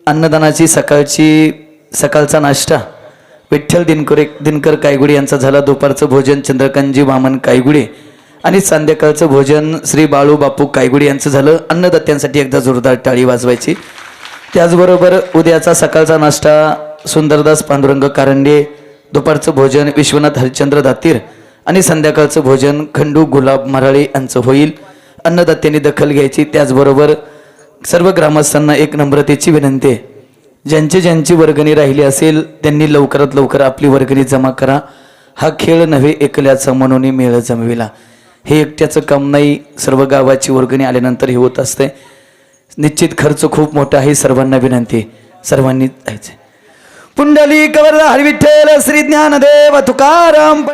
अन्नदानाची सकाळचा नाश्ता विठ्ठल दिनकर कायगुडे यांचा झाला. दुपारचं भोजन चंद्रकांतजी वामन कायगुडे आणि संध्याकाळचं भोजन श्री बाळू बापू कायगुडे यांचं झालं. अन्नदात्यांसाठी एकदा जोरदार टाळी वाजवायची. त्याचबरोबर उद्याचा सकाळचा नाश्ता सुंदरदास पांडुरंग कारंडे, दुपारचं भोजन विश्वनाथ हरिश्चंद्र दातीर आणि संध्याकाळचं भोजन खंडू गुलाब मराळे यांचं होईल. अन्नदात्यांनी दखल घ्यायची. त्याचबरोबर सर्व ग्रामस्थांना एक नम्रतेची विनंती आहे, ज्यांची वर्गणी राहिली असेल त्यांनी लवकरात लवकर आपली वर्गणी जमा करा. हा खेळ नव्हे एकल्याचा म्हणून मेळ जमविला. हे एकट्याचं काम नाही, सर्व गावाची वर्गणी आल्यानंतर हे होत असते. निश्चित खर्च खूप मोठा आहे. सर्वांना विनंती, सर्वांनी जायचे. पुंडलिक वरदा हरी विठ्ठल श्री ज्ञानदेव तुकाराम.